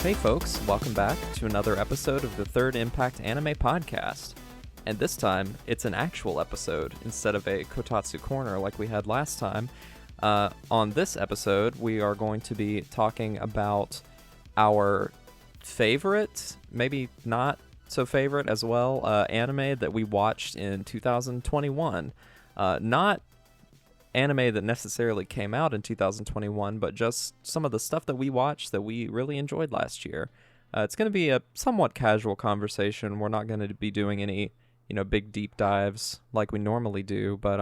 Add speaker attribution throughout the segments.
Speaker 1: Hey folks, welcome back to another episode of the Third Impact Anime Podcast. And this time, it's an actual episode instead of a Kotatsu Corner like we had last time. On this episode, we are going to be talking about our favorite, maybe not so favorite as well, anime that we watched in 2021. Not anime that necessarily came out in 2021, but just some of the stuff that we watched that we really enjoyed last year. It's going to be a somewhat casual conversation. We're not going to be doing any, big deep dives like we normally do, but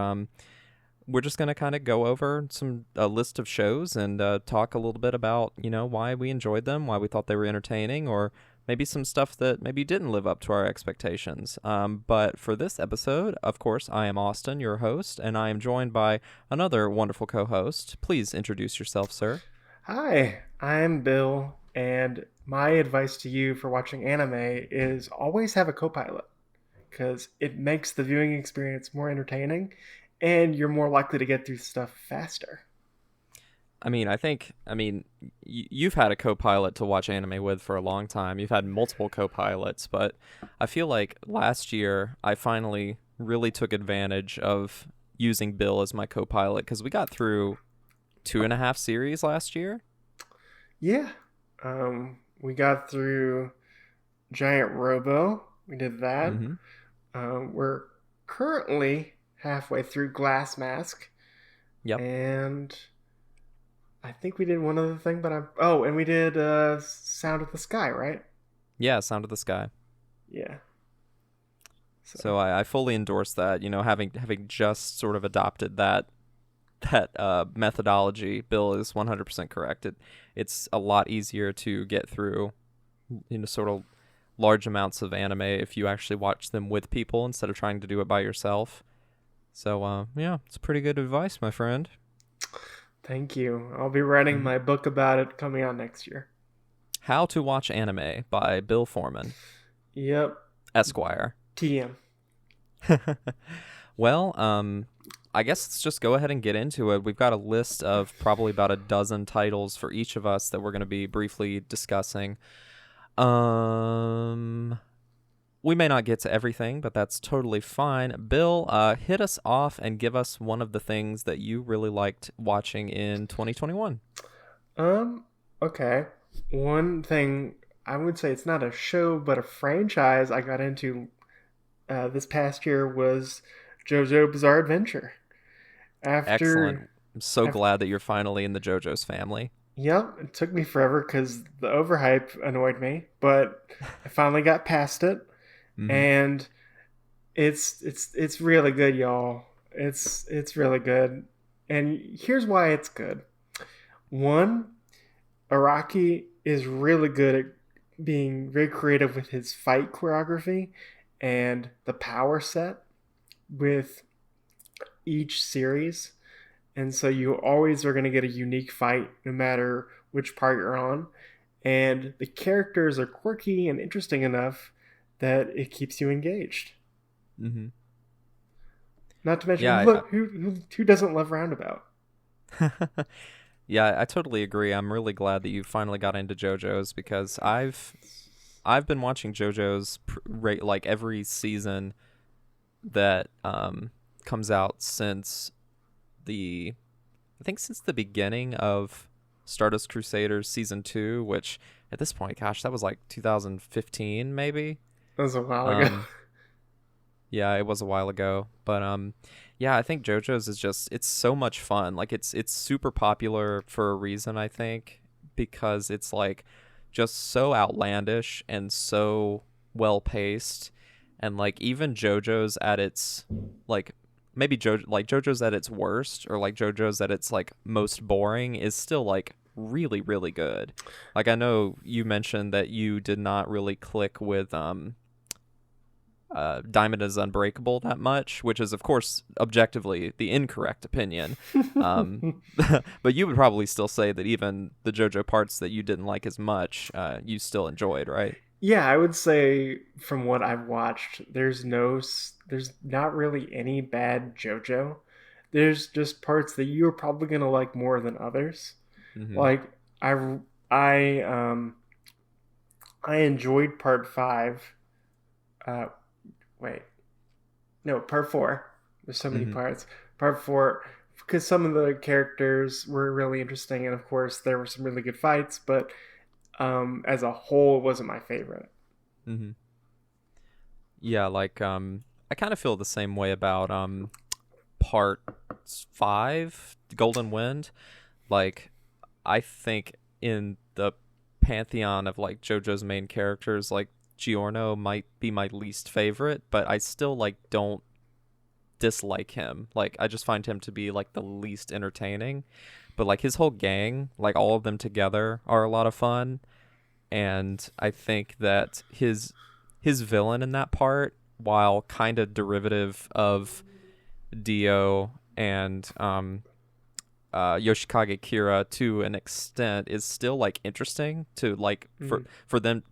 Speaker 1: we're just going to kind of go over a list of shows and talk a little bit about, why we enjoyed them, why we thought they were entertaining, or maybe some stuff that maybe didn't live up to our expectations. But for this episode, of course, I am Austin, your host, and I am joined by another wonderful co-host. Please introduce yourself, sir.
Speaker 2: Hi, I'm Bill, and my advice to you for watching anime is always have a co-pilot, because it makes the viewing experience more entertaining, and you're more likely to get through stuff faster.
Speaker 1: You've had a co-pilot to watch anime with for a long time. You've had multiple co-pilots, but I feel like last year I finally really took advantage of using Bill as my co-pilot because we got through 2.5 series last year.
Speaker 2: Yeah. We got through Giant Robo. We did that.
Speaker 1: Mm-hmm.
Speaker 2: We're currently halfway through Glass Mask.
Speaker 1: Yep.
Speaker 2: And I think we did one other thing, but and we did Sound of the Sky, right?
Speaker 1: Yeah, Sound of the Sky.
Speaker 2: Yeah.
Speaker 1: So I fully endorse that. Having just sort of adopted that methodology, Bill is 100% correct. It's a lot easier to get through, sort of large amounts of anime if you actually watch them with people instead of trying to do it by yourself. So yeah, it's pretty good advice, my friend.
Speaker 2: Thank you. I'll be writing my book about it coming out next year.
Speaker 1: How to Watch Anime by Bill Foreman.
Speaker 2: Yep.
Speaker 1: Esquire.
Speaker 2: TM.
Speaker 1: Well, I guess let's just go ahead and get into it. We've got a list of probably about a dozen titles for each of us that we're going to be briefly discussing. We may not get to everything, but that's totally fine. Bill, hit us off and give us one of the things that you really liked watching in 2021.
Speaker 2: Okay. One thing, I would say it's not a show, but a franchise I got into this past year was Jojo Bizarre Adventure.
Speaker 1: Excellent. I'm so glad that you're finally in the JoJo's family.
Speaker 2: Yep, it took me forever because the overhype annoyed me, but I finally got past it. Mm-hmm. And it's really good, y'all. It's really good. And here's why it's good. One, Araki is really good at being very creative with his fight choreography and the power set with each series. And so you always are going to get a unique fight no matter which part you're on. And the characters are quirky and interesting enough that it keeps you engaged.
Speaker 1: Mm-hmm.
Speaker 2: Not to mention, who doesn't love Roundabout?
Speaker 1: Yeah, I totally agree. I'm really glad that you finally got into JoJo's because I've been watching JoJo's like every season that comes out since the beginning of Stardust Crusaders season 2, which at this point, gosh, that was like 2015 maybe.
Speaker 2: That was a while ago.
Speaker 1: Yeah, it was a while ago. But yeah, I think JoJo's is it's so much fun. Like it's super popular for a reason, I think, because it's like just so outlandish and so well paced. And like even JoJo's at its like maybe JoJo's at its worst or like JoJo's at its like most boring is still like really, really good. Like I know you mentioned that you did not really click with Diamond is Unbreakable that much, which is of course objectively the incorrect opinion. But you would probably still say that even the JoJo parts that you didn't like as much, you still enjoyed, right?
Speaker 2: Yeah, I would say from what I've watched, there's not really any bad JoJo. There's just parts that you're probably gonna like more than others.
Speaker 1: Mm-hmm.
Speaker 2: Like I I enjoyed part 5. Uh, wait, no, part 4. There's so many
Speaker 1: Mm-hmm.
Speaker 2: parts. Part 4, because some of the characters were really interesting, and of course there were some really good fights. But as a whole, it wasn't my favorite.
Speaker 1: Mm-hmm. Yeah, like I kind of feel the same way about part 5, Golden Wind. Like, I think in the pantheon of like JoJo's main characters, like Giorno might be my least favorite, but I still like don't dislike him. Like, I just find him to be like the least entertaining. But like his whole gang, like all of them together are a lot of fun. And I think that his villain in that part, while kind of derivative of Dio and Yoshikage Kira to an extent, is still like interesting to like for them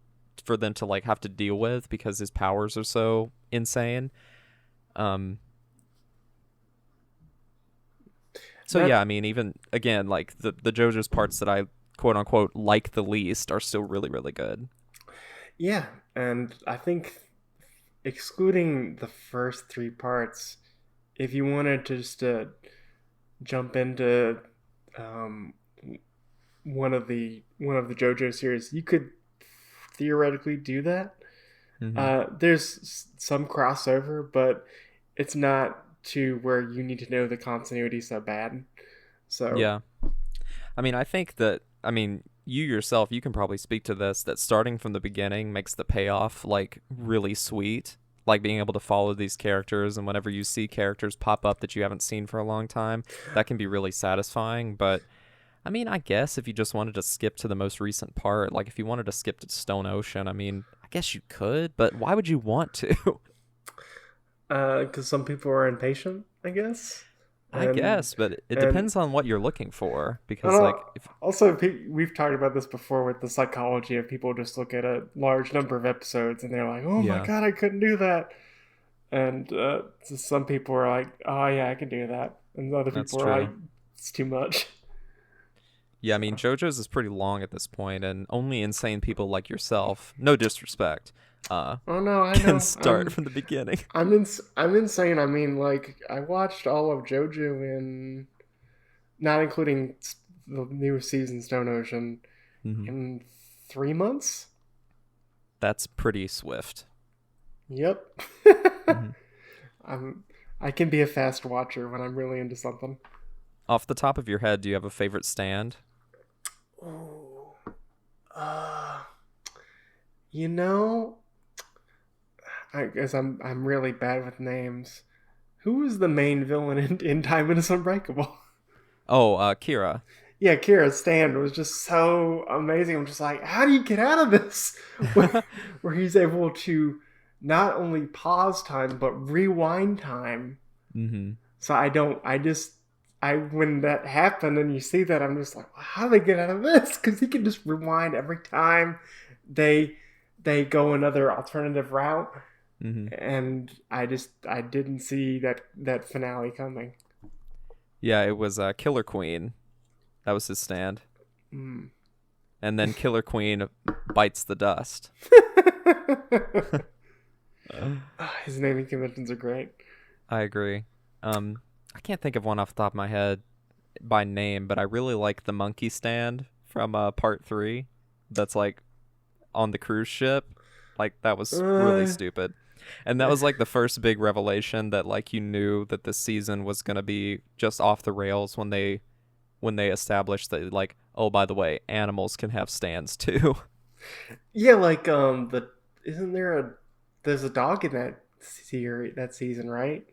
Speaker 1: to like have to deal with because his powers are so insane. Um, so
Speaker 2: That
Speaker 1: yeah, I mean, even again, like the JoJo's parts that I quote unquote like the least are still really really good.
Speaker 2: Yeah, and I think excluding the first 3 parts, if you wanted to just jump into um, one of the JoJo series, you could theoretically do that.
Speaker 1: Mm-hmm.
Speaker 2: There's some crossover, but it's not to where you need to know the continuity so bad. So
Speaker 1: Yeah. I mean, I think that, I mean, you yourself, you can probably speak to this, that starting from the beginning makes the payoff like really sweet. Like being able to follow these characters, and whenever you see characters pop up that you haven't seen for a long time, that can be really satisfying. But I mean, I guess if you just wanted to skip to the most recent part, like if you wanted to skip to Stone Ocean, I mean, I guess you could, but why would you want to?
Speaker 2: because some people are impatient, I guess,
Speaker 1: I
Speaker 2: and
Speaker 1: guess, but it
Speaker 2: and
Speaker 1: depends on what you're looking for.
Speaker 2: I
Speaker 1: Because,
Speaker 2: don't know.
Speaker 1: like, if,
Speaker 2: Also, we've talked about this before with the psychology of people just look at a large number of episodes and they're like, "Oh my
Speaker 1: yeah,
Speaker 2: god, I couldn't do that," and so some people are like, "Oh yeah, I can do that," and other
Speaker 1: that's
Speaker 2: people are like,
Speaker 1: true.
Speaker 2: "It's too much."
Speaker 1: Yeah, I mean,
Speaker 2: So
Speaker 1: JoJo's is pretty long at this point, and only insane people like yourself, no disrespect,
Speaker 2: oh no, I
Speaker 1: can
Speaker 2: know.
Speaker 1: start from the beginning.
Speaker 2: I'm insane. I mean, like I watched all of JoJo in, not including the new season Stone Ocean,
Speaker 1: Hmm.
Speaker 2: in 3 months.
Speaker 1: That's pretty swift.
Speaker 2: Yep.
Speaker 1: Hmm.
Speaker 2: I'm I can be a fast watcher when I'm really into something.
Speaker 1: Off the top of your head, do you have a favorite stand?
Speaker 2: Oh, uh, you know, I guess I'm really bad with names. Who was the main villain in Diamond is Unbreakable?
Speaker 1: Oh, Kira.
Speaker 2: Yeah, Kira's stand was just so amazing. I'm just like, how do you get out of this? Where he's able to not only pause time but rewind time.
Speaker 1: Hmm.
Speaker 2: So when that happened and you see that, I'm just like, well, how do they get out of this? Because he can just rewind every time they they go another alternative route,
Speaker 1: Hmm.
Speaker 2: and I didn't see that finale coming.
Speaker 1: Yeah, it was Killer Queen. That was his stand.
Speaker 2: Mm.
Speaker 1: And then Killer Queen bites the dust.
Speaker 2: His naming conventions are great.
Speaker 1: I agree. I can't think of one off the top of my head by name, but I really like the monkey stand from part 3. That's like on the cruise ship. Like that was really
Speaker 2: Uh,
Speaker 1: stupid. And that was like the first big revelation that like you knew that this season was gonna be just off the rails when they established that like, oh, by the way, animals can have stands too.
Speaker 2: yeah, like isn't there a there's a dog in that season, right?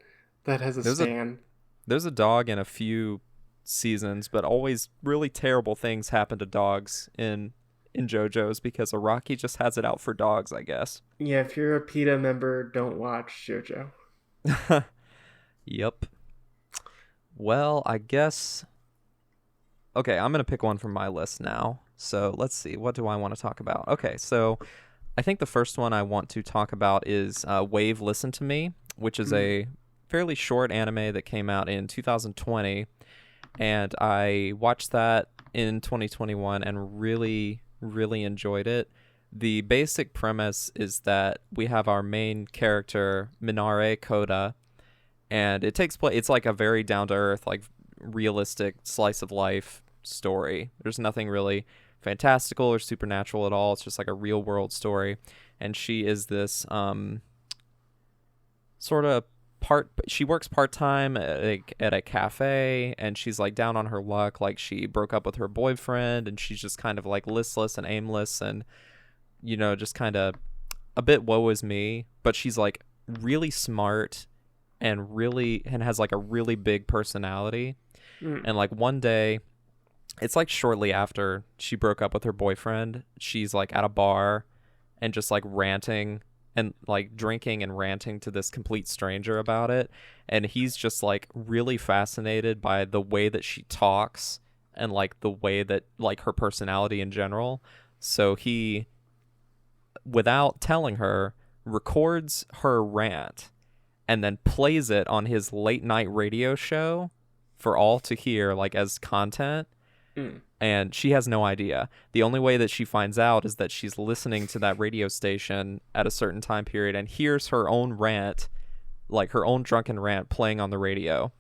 Speaker 2: That has a
Speaker 1: There's a
Speaker 2: stand.
Speaker 1: there's a dog in a few seasons, but always really terrible things happen to dogs in JoJo's because Araki just has it out for dogs, I guess.
Speaker 2: Yeah, if you're a PETA member, don't watch JoJo.
Speaker 1: Yep. Well, I guess. Okay, I'm gonna pick one from my list now. So let's see. What do I want to talk about? Okay, so I think the first one I want to talk about is Wave Listen to Me, which is
Speaker 2: Mm.
Speaker 1: a fairly short anime that came out in 2020, and I watched that in 2021 and really really enjoyed it. The basic premise is that we have our main character, Minare Koda, and it takes place. It's like a very down to earth, like realistic slice of life story. There's nothing really fantastical or supernatural at all. It's just like a real world story. And she is this sort of she works part-time at a cafe, and she's like down on her luck. Like, she broke up with her boyfriend, and she's just kind of like listless and aimless, and just kind of a bit woe is me. But she's like really smart and has like a really big personality. And like one day, it's like shortly after she broke up with her boyfriend, she's like at a bar and just like ranting and like drinking and ranting to this complete stranger about it. And he's just like really fascinated by the way that she talks and like the way that like her personality in general. So he, without telling her, records her rant and then plays it on his late night radio show for all to hear, like as content. And she has no idea. The only way that she finds out is that she's listening to that radio station at a certain time period and hears her own rant, like her own drunken rant, playing on the radio.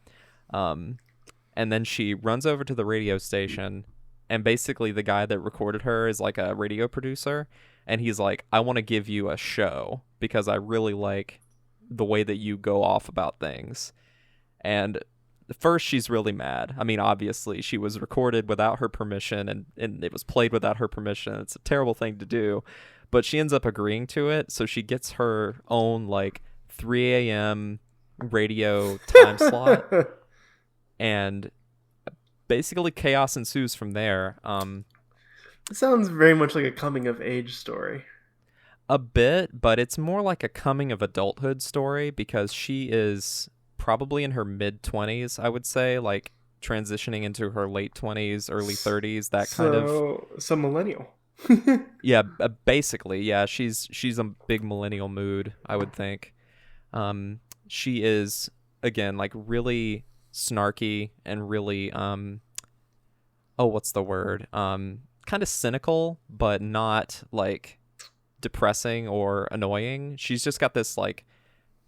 Speaker 1: And then she runs over to the radio station, and basically the guy that recorded her is like a radio producer, and he's like, I want to give you a show because I really like the way that you go off about things. And first, she's really mad. I mean, obviously, she was recorded without her permission, and it was played without her permission. It's a terrible thing to do, but she ends up agreeing to it. So she gets her own like 3 a.m. radio time slot, and basically chaos ensues from there.
Speaker 2: It sounds very much like a coming of age story.
Speaker 1: A bit, but it's more like a coming of adulthood story because she is probably in her mid-20s, I would say, like transitioning into her late 20s, early 30s, that kind of.
Speaker 2: So millennial.
Speaker 1: Yeah, basically, yeah. She's a big millennial mood, I would think. She is, again, like really snarky and really what's the word? Kind of cynical, but not like depressing or annoying. She's just got this like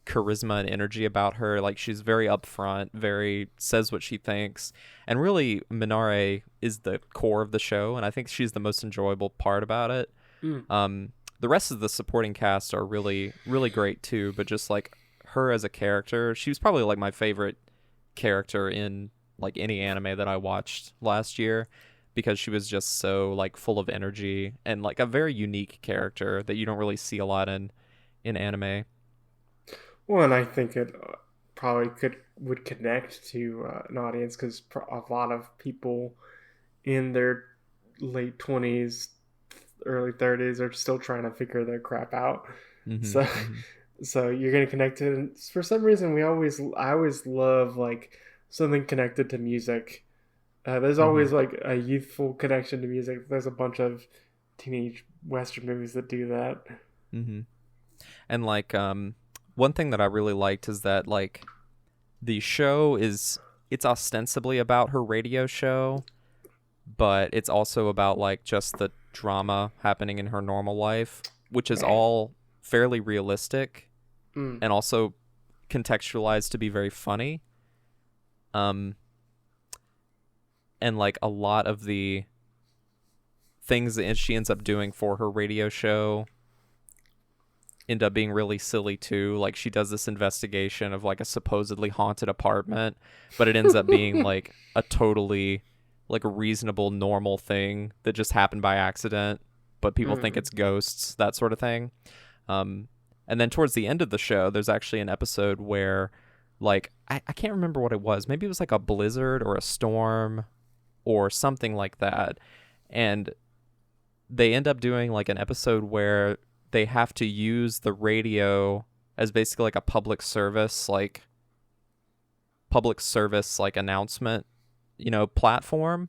Speaker 1: charisma and energy about her. Like, she's very upfront, very says what she thinks, and really Minare is the core of the show, and I think she's the most enjoyable part about it. The rest of the supporting cast are really great too, but just like her as a character, she was probably like my favorite character in like any anime that I watched last year, because she was just so like full of energy and like a very unique character that you don't really see a lot in anime.
Speaker 2: Well, and I think it probably would connect to an audience because a lot of people in their late 20s, early 30s are still trying to figure their crap out. So you're going to connect to it. And for some reason, I always love like something connected to music. There's always like a youthful connection to music. There's a bunch of teenage Western movies that do that.
Speaker 1: And like one thing that I really liked is that like the show it's ostensibly about her radio show, but it's also about like just the drama happening in her normal life, which is all fairly realistic and also contextualized to be very funny. And like a lot of the things that she ends up doing for her radio show end up being really silly too. Like, she does this investigation of like a supposedly haunted apartment, but it ends up being like a totally like a reasonable normal thing that just happened by accident, but people think it's ghosts, that sort of thing. And then towards the end of the show, there's actually an episode where like I can't remember what it was. Maybe it was like a blizzard or a storm or something like that, and they end up doing like an episode where they have to use the radio as basically like a public service like announcement, platform.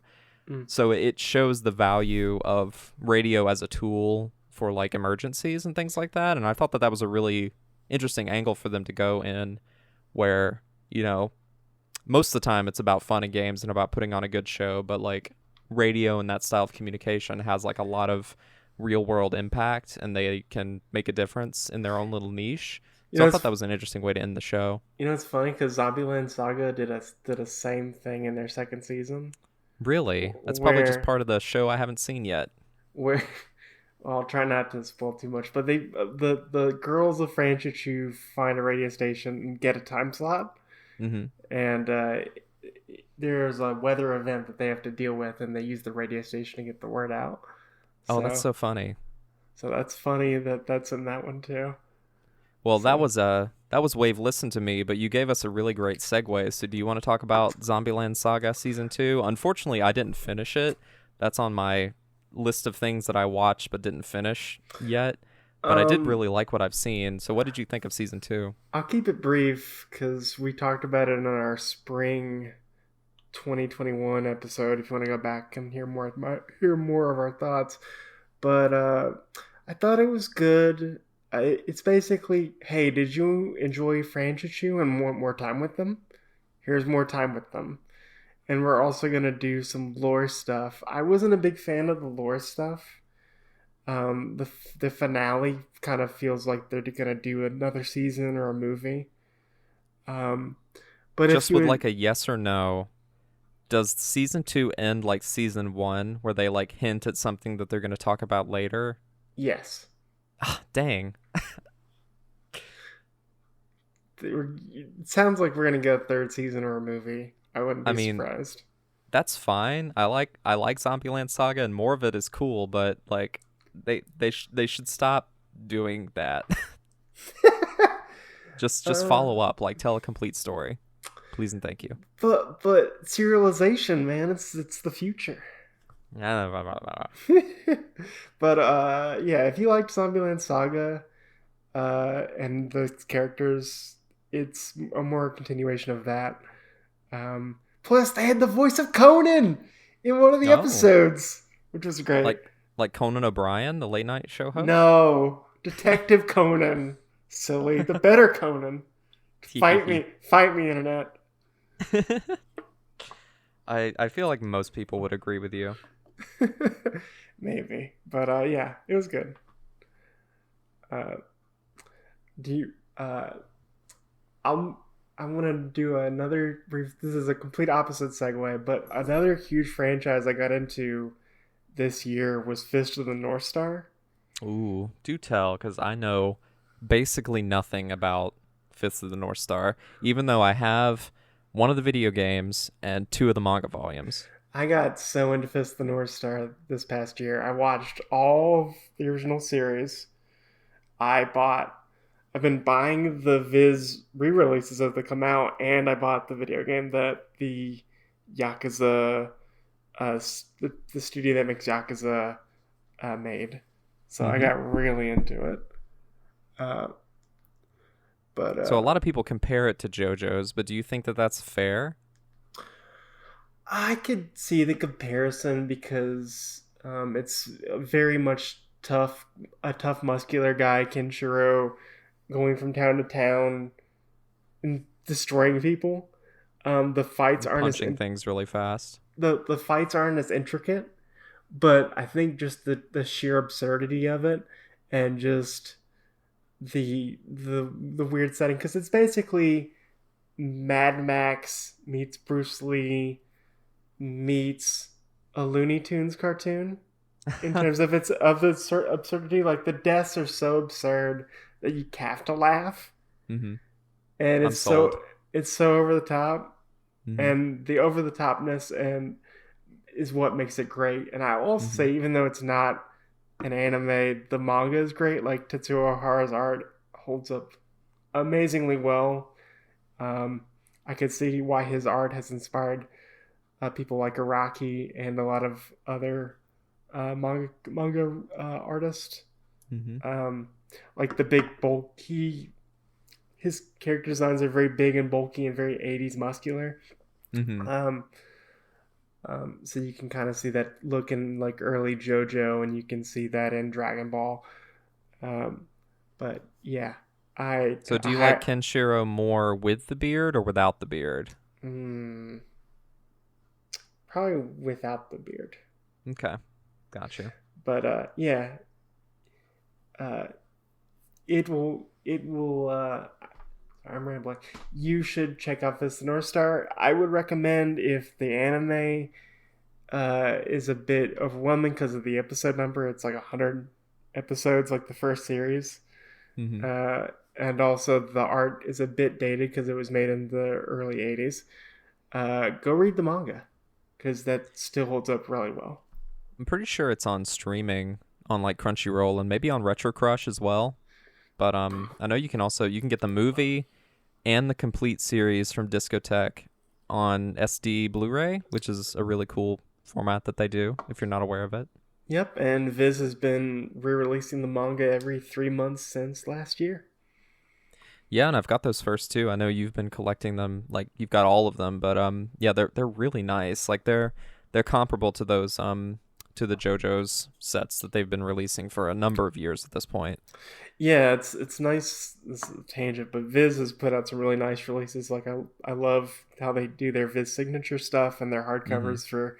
Speaker 1: So it shows the value of radio as a tool for like emergencies and things like that. And I thought that was a really interesting angle for them to go in, where, most of the time it's about fun and games and about putting on a good show, but like radio and that style of communication has like a lot of real world impact and they can make a difference in their own little niche.
Speaker 2: You
Speaker 1: So
Speaker 2: know,
Speaker 1: I thought that was an interesting way to end the show.
Speaker 2: it's funny because Zombieland Saga did a same thing in their second season,
Speaker 1: Really? That's probably just
Speaker 2: where
Speaker 1: part of the show I haven't seen yet.
Speaker 2: where well, I'll try not to spoil too much, but they the girls of Franchichu find a radio station and get a time slot,
Speaker 1: Mm-hmm.
Speaker 2: and there's a weather event that they have to deal with, and they use the radio station to get the word out.
Speaker 1: Oh, that's
Speaker 2: So
Speaker 1: so funny.
Speaker 2: so that's funny that that's in that one too.
Speaker 1: Well,
Speaker 2: So
Speaker 1: that was Wave Listen to Me, but you gave us a really great segue. So do you want to talk about Zombieland Saga Season 2? Unfortunately, I didn't finish it. That's on my list of things that I watched but didn't finish yet. But I did really like what I've seen. So what did you think of Season 2?
Speaker 2: I'll keep it brief because we talked about it in our spring 2021 episode. If you want to go back and hear more of our thoughts, but I thought it was good. It's basically, hey, did you enjoy Franchichu and want more time with them? Here's more time with them. And we're also going to do some lore stuff. I wasn't a big fan of the lore stuff. The finale kind of feels like they're going to do another season or a movie. But
Speaker 1: Just with like a yes or no, does Season 2 end like Season 1 where they like hint at something that they're going to talk about later?
Speaker 2: Yes.
Speaker 1: Ah, dang.
Speaker 2: It sounds like we're going to get a third season or a movie. I wouldn't be surprised.
Speaker 1: That's fine. I like Zombieland Saga, and more of it is cool. But like, they should stop doing that. just follow up. Like, tell a complete story, please and thank you.
Speaker 2: But serialization, man, it's the future. But yeah, if you liked Zombieland Saga and the characters, it's a more continuation of that. Plus, they had the voice of Conan in one of the episodes, which was great.
Speaker 1: Like Conan O'Brien, the late night show host?
Speaker 2: No, Detective Conan. Silly. The better Conan. Fight me, internet.
Speaker 1: I feel like most people would agree with you.
Speaker 2: Maybe. But yeah, it was good. I'm gonna do another brief. This is a complete opposite segue, but another huge franchise I got into this year was Fist of the North Star.
Speaker 1: Ooh, do tell, because I know basically nothing about Fist of the North Star, even though I have one of the video games and 2 of the manga volumes.
Speaker 2: I got so into Fist of the North Star this past year. I watched all of the original series. I've been buying the Viz re-releases as they come out, and I bought the video game that the Yakuza, the studio that makes Yakuza, made. So I got really into it.
Speaker 1: So a lot of people compare it to JoJo's, but do you think that that's fair?
Speaker 2: I could see the comparison because it's very much a tough muscular guy, Kenshiro, going from town to town and destroying people. The fights aren't
Speaker 1: punching things really fast.
Speaker 2: The fights aren't as intricate, but I think just the sheer absurdity of it and just the weird setting, because it's basically Mad Max meets Bruce Lee meets a Looney Tunes cartoon in terms of its absurdity. Like, the deaths are so absurd that you have to laugh, and it's so over the top, and the over the topness and is what makes it great. And I will also say, even though it's not an anime, the manga is great. Like, Tetsuo Ohara's art holds up amazingly well. I could see why his art has inspired people like Araki and a lot of other manga artists. Like the big bulky, his character designs are very big and bulky and very 80s muscular. So you can kind of see that look in like early JoJo, and you can see that in Dragon Ball. But yeah,
Speaker 1: So do you like Kenshiro more with the beard or without the beard?
Speaker 2: Probably without the beard.
Speaker 1: Okay, gotcha.
Speaker 2: But yeah, uh, it will. I'm rambling. You should check out Fist of the North Star. I would recommend if the anime is a bit overwhelming because of the episode number. It's like 100 episodes, like the first series.
Speaker 1: Mm-hmm.
Speaker 2: And also the art is a bit dated because it was made in the early 80s. Go read the manga because that still holds up really well.
Speaker 1: I'm pretty sure it's on streaming on like Crunchyroll and maybe on Retro Crush as well. But I know you can get the movie and the complete series from Discotek on SD Blu-ray, which is a really cool format that they do if you're not aware of it.
Speaker 2: Yep, and Viz has been re-releasing the manga every 3 months since last year.
Speaker 1: Yeah, and I've got those first two. I know you've been collecting them, like you've got all of them, but yeah, they're really nice. Like they're comparable to those to the JoJo's sets that they've been releasing for a number of years at this point.
Speaker 2: Yeah, it's nice. This is a tangent, but Viz has put out some really nice releases. Like I love how they do their Viz signature stuff and their hardcovers for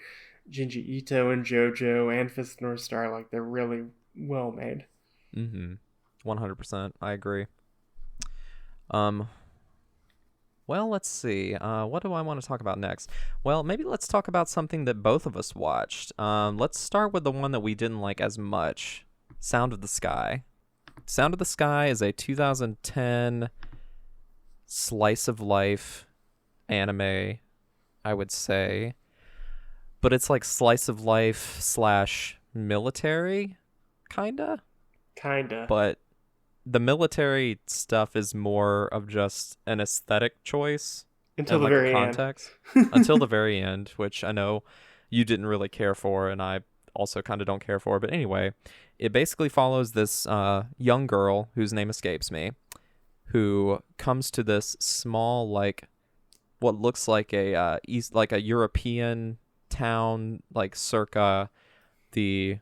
Speaker 2: Jinji Ito and JoJo and Fist of the North Star. Like they're really well made.
Speaker 1: 100%. I agree. Um, well, let's see. What do I want to talk about next? Well, maybe let's talk about something that both of us watched. Let's start with the one that we didn't like as much, Sound of the Sky. Sound of the Sky is a 2010 slice of life anime, I would say. But it's like slice of life / military, kinda. But the military stuff is more of just an aesthetic choice
Speaker 2: Until
Speaker 1: and
Speaker 2: the
Speaker 1: like
Speaker 2: very
Speaker 1: a
Speaker 2: end.
Speaker 1: context until the very end, which I know you didn't really care for, and I also kind of don't care for. But anyway, it basically follows this young girl whose name escapes me, who comes to this small, like what looks like a European town, like circa the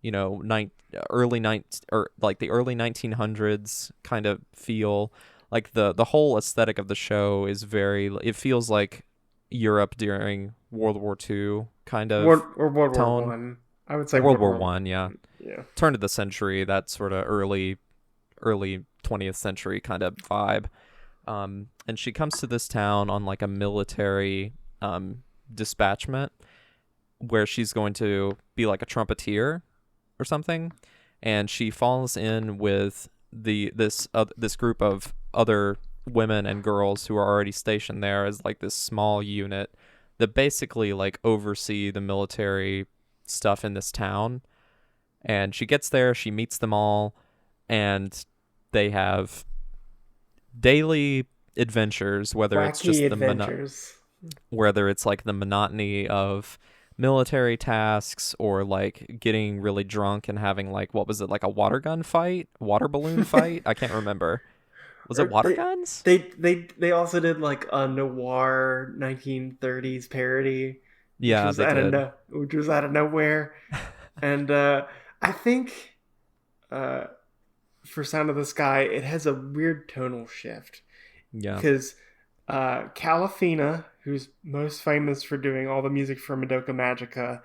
Speaker 1: early the early 1900s kind of feel. Like the whole aesthetic of the show is it feels like Europe during World War II kind of
Speaker 2: World
Speaker 1: tone.
Speaker 2: War One. I would say
Speaker 1: World War One, yeah.
Speaker 2: Yeah.
Speaker 1: Turn of the century, that sort of early 20th century kind of vibe. And she comes to this town on like a military dispatchment where she's going to be like a trumpeter or something, and she falls in with this group of other women and girls who are already stationed there as like this small unit that basically like oversee the military stuff in this town. And she gets there, she meets them all, and they have daily adventures, whether it's just whether it's like the monotony of military tasks or like getting really drunk and having like, what was it, like a water balloon fight? I can't remember. Was it water guns?
Speaker 2: They also did like a noir 1930s parody.
Speaker 1: Yeah,
Speaker 2: which was out of nowhere. And I think for Sound of the Sky, it has a weird tonal shift.
Speaker 1: Yeah.
Speaker 2: Because Calafina, who's most famous for doing all the music for Madoka Magica,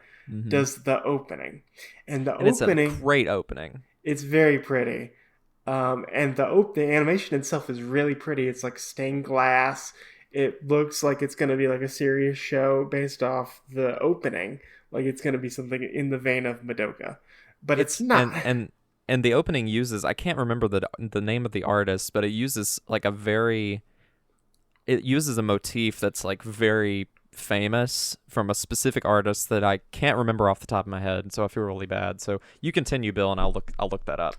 Speaker 2: does the opening. And
Speaker 1: it's a great opening.
Speaker 2: It's very pretty. And the animation itself is really pretty. It's like stained glass. It looks like it's going to be like a serious show based off the opening. Like it's going to be something in the vein of Madoka. But it's not.
Speaker 1: And the opening uses, I can't remember the name of the artist, but it uses like it uses a motif that's like very famous from a specific artist that I can't remember off the top of my head, so I feel really bad. So you continue, Bill, and I'll look that up.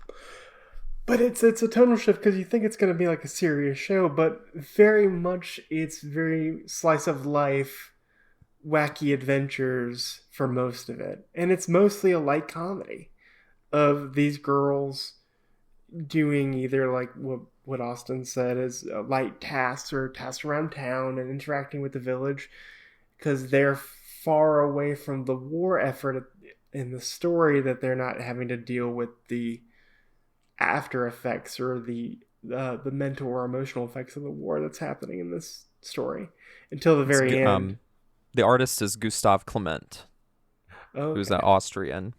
Speaker 2: But it's a tonal shift because you think it's going to be like a serious show, but very much it's very slice of life, wacky adventures for most of it. And it's mostly a light comedy of these girls doing either like what Austin said is light tasks or tasks around town and interacting with the village because they're far away from the war effort in the story, that they're not having to deal with the after effects or the mental or emotional effects of the war that's happening in this story until the very end.
Speaker 1: The artist is Gustav Clement,
Speaker 2: Okay.
Speaker 1: who's an Austrian.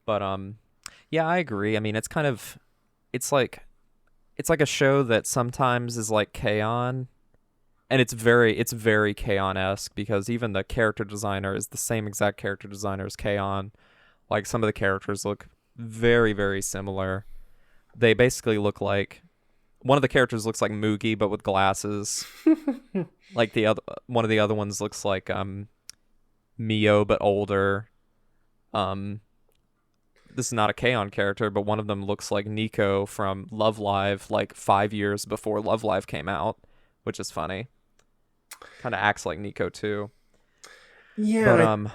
Speaker 1: But yeah, I agree. I mean, it's like it's like a show that sometimes is like K-On! And it's very K-On!-esque because even the character designer is the same exact character designer as K-On! Like some of the characters look very, very similar. They basically look like one of the characters looks like Moogie but with glasses. Like the other one of the other ones looks like Mio but older. Um this is not a K-On! Character, but one of them looks like Nico from Love Live like 5 years before Love Live came out, which is funny. Kind of acts like Nico too.
Speaker 2: Yeah,
Speaker 1: But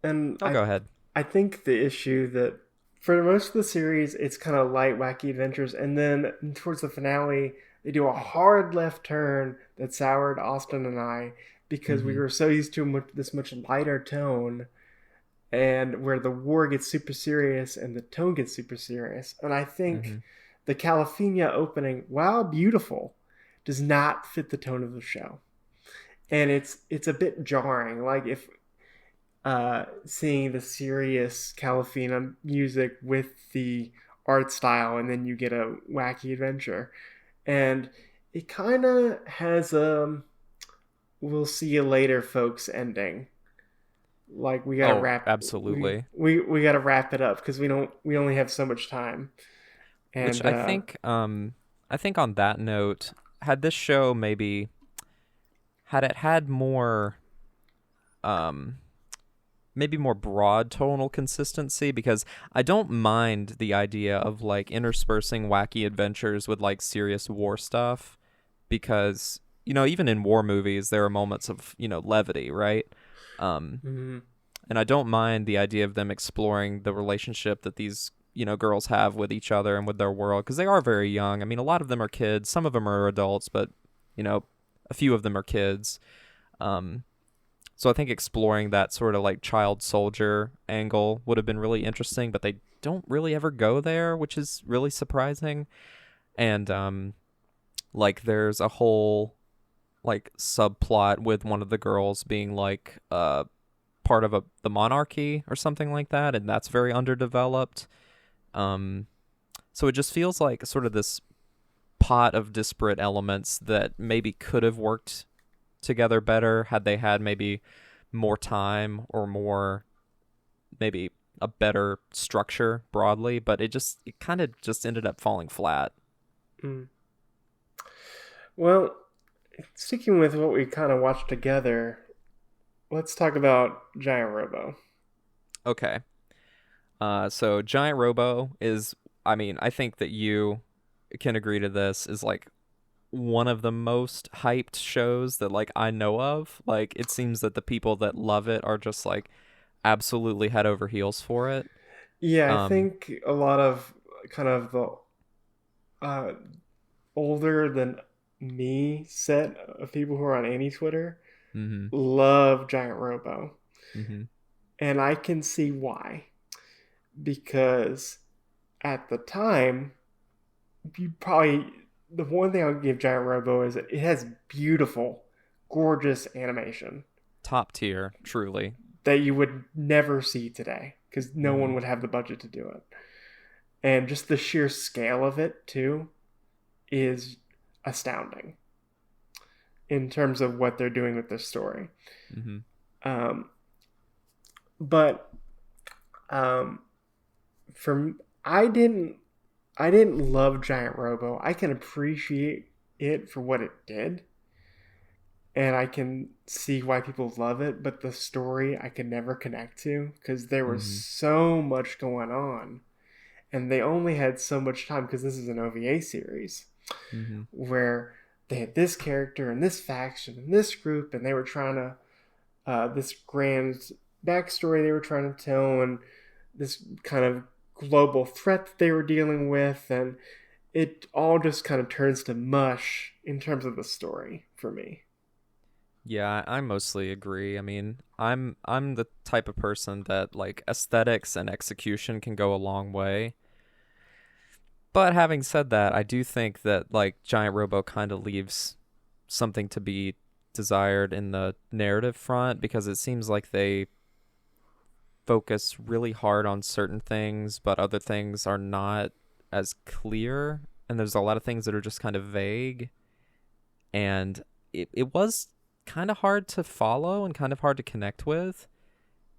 Speaker 2: and
Speaker 1: I'll go ahead.
Speaker 2: I think the issue that for most of the series it's kind of light, wacky adventures, and then towards the finale they do a hard left turn that soured Austin and I because we
Speaker 1: Mhm.
Speaker 2: were so used to this much lighter tone, and where the war gets super serious and the tone gets super serious. And I think
Speaker 1: Mhm.
Speaker 2: the California opening, while beautiful, does not fit the tone of the show, and it's a bit jarring. Like if seeing the serious Calafina music with the art style, and then you get a wacky adventure, and it kind of has a "we'll see you later, folks" ending. Like we gotta
Speaker 1: Oh,
Speaker 2: wrap
Speaker 1: absolutely.
Speaker 2: we gotta wrap it up because we only have so much time,
Speaker 1: Which
Speaker 2: and
Speaker 1: I think on that note, had this show maybe had it had more um maybe more broad tonal consistency, because I don't mind the idea of like interspersing wacky adventures with like serious war stuff, because even in war movies there are moments of levity, right? um
Speaker 2: mm,
Speaker 1: and I don't mind the idea of them exploring the relationship that these girls have with each other and with their world, because they are very young. I mean, a lot of them are kids, some of them are adults, but you know a few of them are kids. um so I think exploring that sort of like child soldier angle would have been really interesting, but they don't really ever go there, which is really surprising. And like there's a whole like subplot with one of the girls being like part of the monarchy or something like that, and that's very underdeveloped. Um so it just feels like sort of this pot of disparate elements that maybe could have worked together better had they had maybe more time or more, maybe a better structure broadly, but it kind of just ended up falling flat.
Speaker 2: mm. Well, sticking with what we kind of watched together, let's talk about Giant Robo.
Speaker 1: Okay. So Giant Robo is, I mean, I think that you can agree to this, is like one of the most hyped shows that like I know of. Like it seems that the people that love it are just like absolutely head over heels for it.
Speaker 2: Yeah, I
Speaker 1: Um
Speaker 2: think a lot of kind of the uh, older than me set of people who are on any Twitter
Speaker 1: mhm.
Speaker 2: love Giant Robo.
Speaker 1: Mhm.
Speaker 2: And I can see why. Because at the time, you probably, the one thing I'll give Giant Robo is that it has beautiful, gorgeous animation
Speaker 1: Top tier, truly.
Speaker 2: that you would never see today because no one
Speaker 1: Mhm.
Speaker 2: would have the budget to do it. And just the sheer scale of it, too, is astounding in terms of what they're doing with this story.
Speaker 1: Mhm.
Speaker 2: Um, but um, for I didn't love Giant Robo. I can appreciate it for what it did, and I can see why people love it. But the story I could never connect to because there was
Speaker 1: Mhm.
Speaker 2: so much going on, and they only had so much time because this is an OVA series
Speaker 1: Mhm.
Speaker 2: where they had this character and this faction and this group, and they were trying to this grand backstory they were trying to tell, and this kind of global threat that they were dealing with, and it all just kind of turns to mush in terms of the story for me.
Speaker 1: Yeah, I mostly agree. I mean, I'm the type of person that like aesthetics and execution can go a long way. But having said that, I do think that like Giant Robo kind of leaves something to be desired in the narrative front, because it seems like focus really hard on certain things, but other things are not as clear. And there's a lot of things that are just kind of vague. And it was kind of hard to follow and kind of hard to connect with,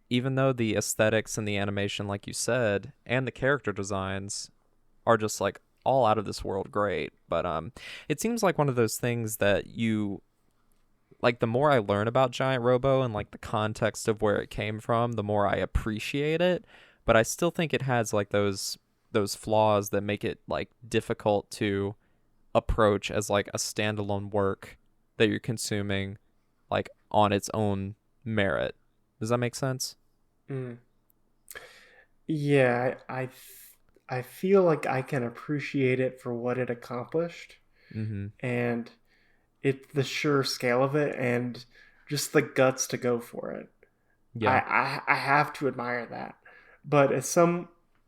Speaker 1: even though the aesthetics and the animation, like you said, and the character designs are just like all out of this world great. But it seems like one of those things that you like, the more I learn about Giant Robo and like the context of where it came from, the more I appreciate it. But I still think it has like those flaws that make it like difficult to approach as like a standalone work that you're consuming like on its own merit. Does that make sense?
Speaker 2: Mm. Yeah, I feel like I can appreciate it for what it accomplished
Speaker 1: Mm-hmm.
Speaker 2: and the sheer scale of it and just the guts to go for it.
Speaker 1: Yeah.
Speaker 2: I have to admire that. But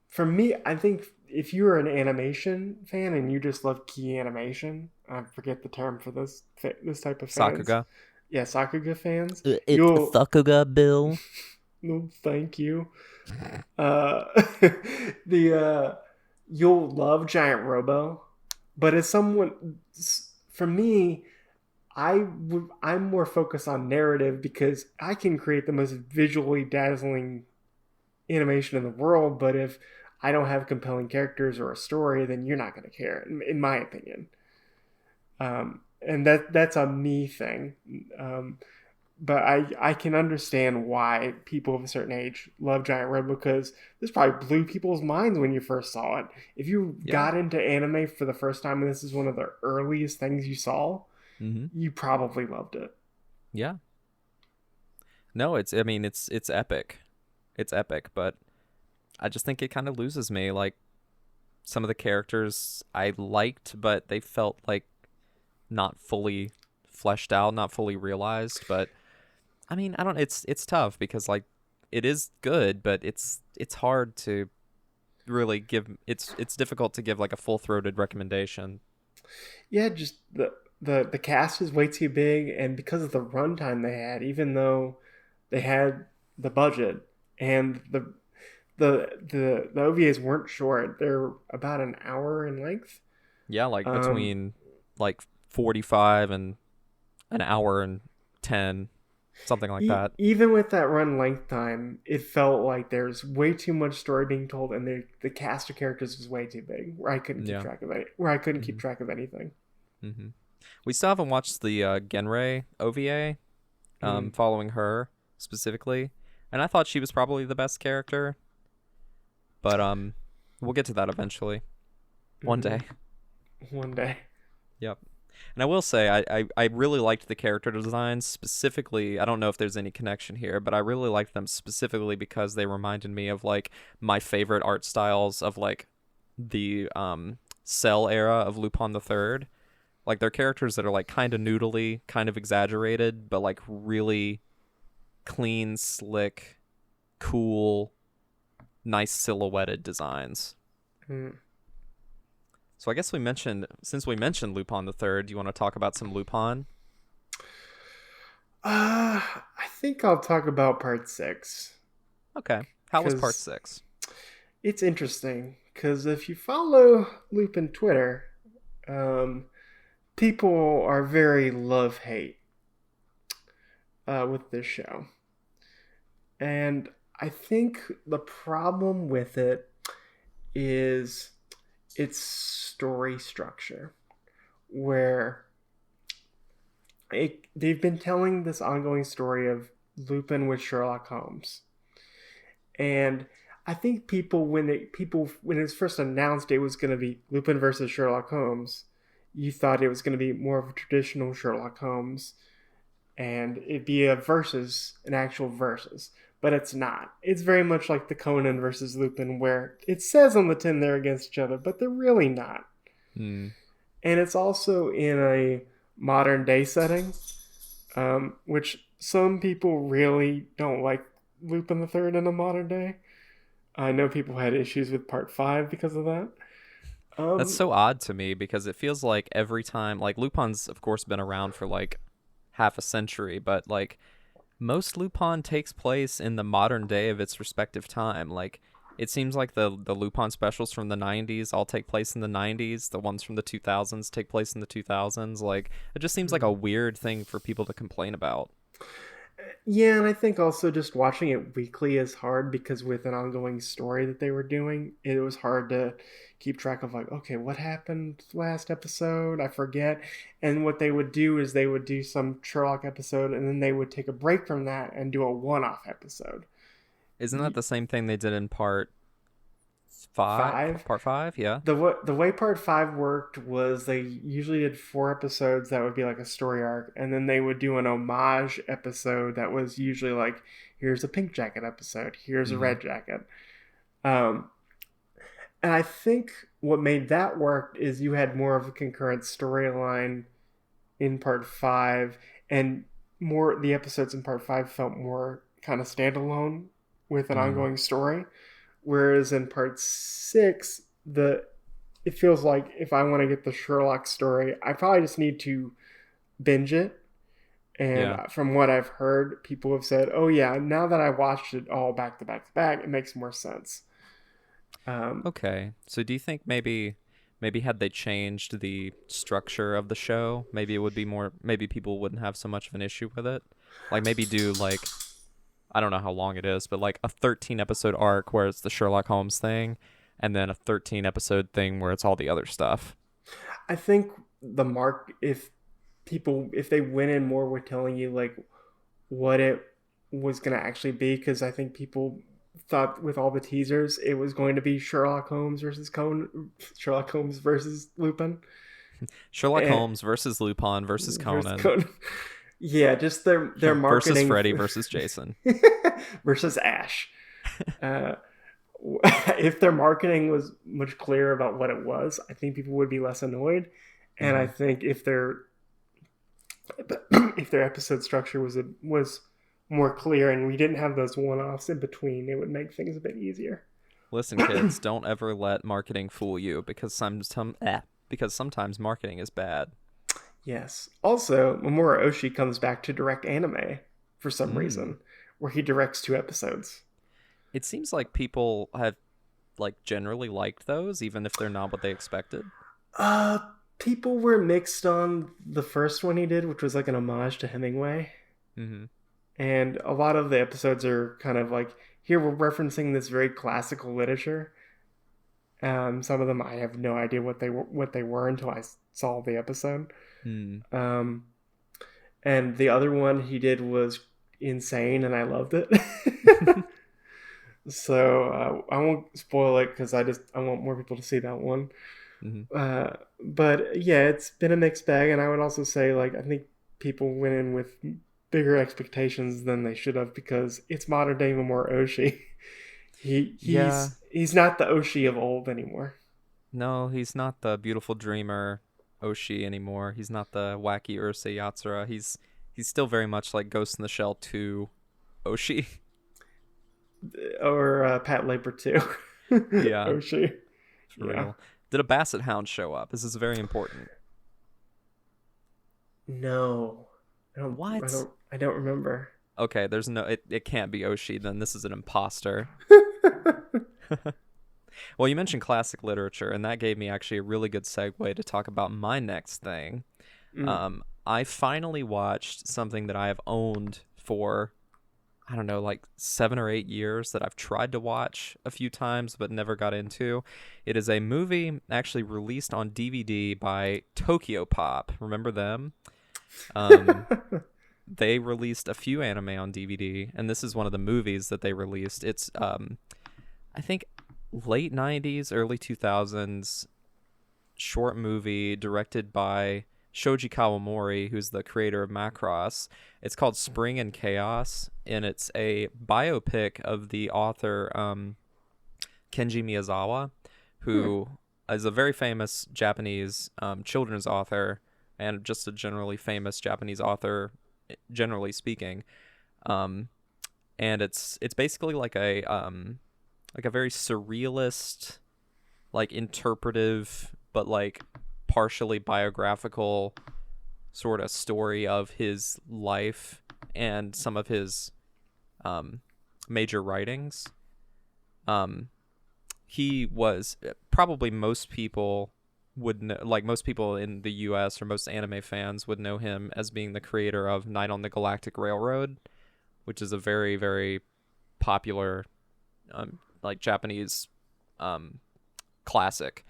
Speaker 2: for me, I think if you're an animation fan and you just love key animation, I forget the term for this type of fans.
Speaker 1: Sakuga.
Speaker 2: Yeah, Sakuga fans.
Speaker 1: It's
Speaker 2: You'll
Speaker 1: Sakuga, Bill.
Speaker 2: no, thank you. Uh, the you'll love Giant Robo, but as someone, for me, I'm more focused on narrative because I can create the most visually dazzling animation in the world, but if I don't have compelling characters or a story, then you're not going to care, in my opinion. And that's a me thing. But I can understand why people of a certain age love Giant Robo because this probably blew people's minds when you first saw it. If you got into anime for the first time and this is one of the earliest things you saw, you probably loved it.
Speaker 1: Yeah. No, I mean, it's epic. It's epic, but I just think it kind of loses me. Like, some of the characters I liked, but they felt like not fully fleshed out, not fully realized. But I mean, I don't. It's tough because like it is good, but it's hard to really give. It's difficult to give like a full-throated recommendation.
Speaker 2: Yeah, just the cast is way too big, and because of the runtime they had, even though they had the budget and the OVAs weren't short, they're about an hour in length.
Speaker 1: Yeah, like between like 45 and an hour and 10, something like that.
Speaker 2: Even with that run length time, it felt like there's way too much story being told, and the cast of characters was way too big, where I couldn't keep track of it. Where I couldn't keep track of anything.
Speaker 1: Mm-hmm. We still haven't watched the Genrei OVA, following her specifically, and I thought she was probably the best character. But we'll get to that eventually, one day.
Speaker 2: One day.
Speaker 1: Yep. And I will say, I really liked the character designs specifically. I don't know if there's any connection here, but I really liked them specifically because they reminded me of like my favorite art styles of like the Cell era of Lupin the Third. Like they're characters that are like kind of noodly, kind of exaggerated, but like really clean, slick, cool, nice silhouetted designs. So I guess since we mentioned Lupin the Third, do you want to talk about some Lupin?
Speaker 2: I think I'll talk about part 6.
Speaker 1: Okay. How was part 6?
Speaker 2: It's interesting because if you follow Lupin Twitter, people are very love-hate with this show. And I think the problem with it is its story structure, where they've been telling this ongoing story of Lupin with Sherlock Holmes. And I think people when it was first announced it was going to be Lupin versus Sherlock Holmes, you thought it was going to be more of a traditional Sherlock Holmes and it'd be an actual versus. But it's not. It's very much like the Conan versus Lupin, where it says on the tin they're against each other, but they're really not. And it's also in a modern day setting, which some people really don't like Lupin the Third in a modern day. I know people had issues with part 5 because of that.
Speaker 1: That's so odd to me because it feels like every time, like Lupin's of course been around for like half a century, but like most Lupin takes place in the modern day of its respective time. Like, it seems like the Lupin specials from the 90s all take place in the 90s. The ones from the 2000s take place in the 2000s. Like, it just seems like a weird thing for people to complain about.
Speaker 2: Yeah, and I think also just watching it weekly is hard because with an ongoing story that they were doing, it was hard to keep track of like, okay, what happened last episode? I forget. And what they would do is they would do some Sherlock episode and then they would take a break from that and do a one-off episode.
Speaker 1: Isn't that the same thing they did in part five?
Speaker 2: Five.
Speaker 1: Part five, yeah.
Speaker 2: The way part five worked was they usually did 4 episodes that would be like a story arc, and then they would do an homage episode that was usually like, here's a pink jacket episode, here's a red jacket. And I think what made that work is you had more of a concurrent storyline in part five, and more the episodes in part five felt more kind of standalone with an ongoing story. Whereas in part six, it feels like if I want to get the Sherlock story, I probably just need to binge it. And from what I've heard, people have said, "Oh yeah, now that I watched it all back to back to back, it makes more sense."
Speaker 1: Okay, so do you think maybe had they changed the structure of the show, maybe it would be more? Maybe people wouldn't have so much of an issue with it. Like maybe do like, I don't know how long it is, but like a 13 episode arc where it's the Sherlock Holmes thing, and then a 13 episode thing where it's all the other stuff.
Speaker 2: I think if they went in more with telling you like what it was going to actually be, because I think people thought with all the teasers it was going to be Sherlock Holmes versus Lupin.
Speaker 1: Holmes versus Lupin versus Conan.
Speaker 2: Yeah, just their marketing
Speaker 1: versus Freddy versus Jason
Speaker 2: versus Ash. If their marketing was much clearer about what it was, I think people would be less annoyed. And I think if their episode structure was more clear and we didn't have those one-offs in between, it would make things a bit easier.
Speaker 1: Listen, kids, don't ever let marketing fool you because sometimes marketing is bad.
Speaker 2: Yes. Also, Mamoru Oshii comes back to direct anime for some reason, where he directs 2 episodes.
Speaker 1: It seems like people have like generally liked those, even if they're not what they expected.
Speaker 2: People were mixed on the first one he did, which was like an homage to Hemingway. Mm-hmm. And a lot of the episodes are kind of like, here we're referencing this very classical literature. Some of them I have no idea what they were until I saw the episode. And the other one he did was insane, and I loved it. So I won't spoil it because I want more people to see that one. But yeah, it's been a mixed bag, and I would also say like I think people went in with bigger expectations than they should have because it's modern day Mamoru Oshii. He's not the Oshii of old anymore.
Speaker 1: No, he's not the beautiful dreamer Oshii anymore. He's not the wacky Urusei Yatsura. He's still very much like Ghost in the Shell 2 Oshii.
Speaker 2: Or Pat Labor 2.
Speaker 1: Yeah.
Speaker 2: Oshii.
Speaker 1: For real. Did a Basset Hound show up? This is very important.
Speaker 2: No.
Speaker 1: What?
Speaker 2: I don't remember.
Speaker 1: Okay, there's no... It can't be Oshii, then this is an imposter. Well, you mentioned classic literature, and that gave me actually a really good segue to talk about my next thing. I finally watched something that I have owned for, I don't know, like 7 or 8 years that I've tried to watch a few times but never got into. It is a movie actually released on DVD by Tokyo Pop. Remember them? They released a few anime on DVD, and this is one of the movies that they released. It's, I think, late 90s, early 2000s short movie directed by Shoji Kawamori, who's the creator of Macross. It's called Spring and Chaos, and it's a biopic of the author Kenji Miyazawa, who is a very famous Japanese children's author and just a generally famous Japanese author, generally speaking. And it's basically like a very surrealist, like interpretive, but like partially biographical sort of story of his life and some of his major writings. He was probably most people would know, like most people in the US or most anime fans would know him as being the creator of Night on the Galactic Railroad, which is a very, very popular like Japanese classic.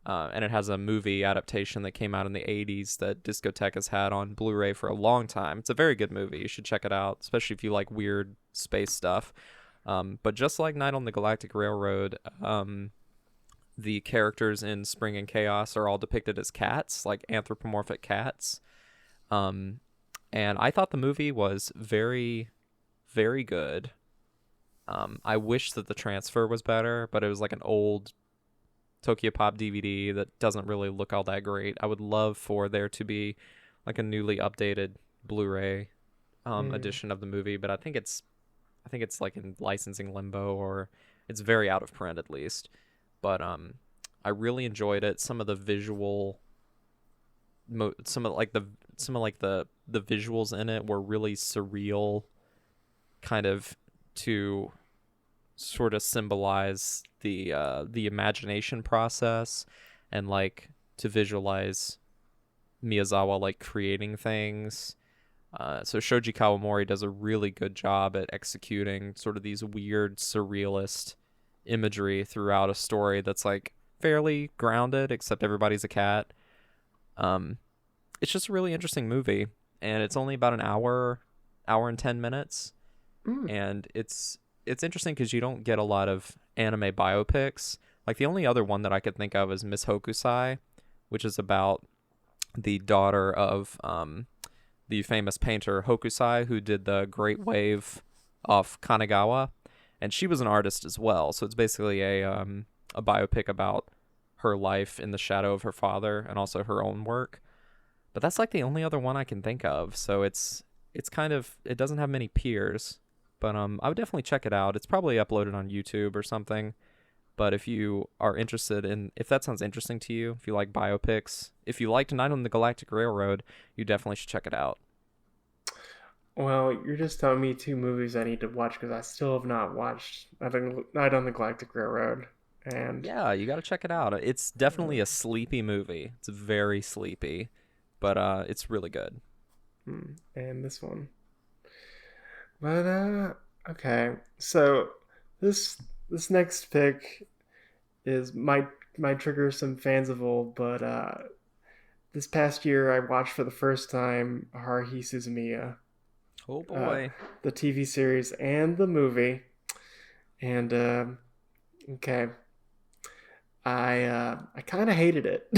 Speaker 1: And it has a movie adaptation that came out in the 80s that Discotek has had on Blu-ray for a long time. It's a very good movie. You should check it out, especially if you like weird space stuff. But just like Night on the Galactic Railroad, the characters in Spring and Chaos are all depicted as cats, like anthropomorphic cats. And I thought the movie was very, very good. I wish that the transfer was better, but it was like an old Tokyo Pop DVD that doesn't really look all that great. I would love for there to be like a newly updated Blu-ray edition of the movie, but I think it's like in licensing limbo, or it's very out of print at least. But I really enjoyed it. Some of the visual some of the visuals in it were really surreal, kind of to sort of symbolize the imagination process, and like to visualize Miyazawa like creating things. So Shoji Kawamori does a really good job at executing sort of these weird surrealist imagery throughout a story that's like fairly grounded, except everybody's a cat. It's just a really interesting movie, and it's only about an hour and 10 minutes. And it's interesting because you don't get a lot of anime biopics. Like the only other one that I could think of is Miss Hokusai, which is about the daughter of the famous painter Hokusai, who did the Great Wave off Kanagawa, and she was an artist as well. So it's basically a biopic about her life in the shadow of her father and also her own work. But that's like the only other one I can think of. So it's kind of, it doesn't have many peers. But I would definitely check it out. It's probably uploaded on YouTube or something. But if you are interested in, if that sounds interesting to you, if you like biopics, if you liked Night on the Galactic Railroad, you definitely should check it out.
Speaker 2: Well, you're just telling me two movies I need to watch because I still have not watched Night on the Galactic Railroad. And
Speaker 1: yeah, you got to check it out. It's definitely a sleepy movie. It's very sleepy, but it's really good.
Speaker 2: And this one. But okay, so this next pick might trigger some fans of old, but this past year I watched for the first time Haruhi Suzumiya.
Speaker 1: Oh boy,
Speaker 2: the TV series and the movie, and okay, I kind of hated it.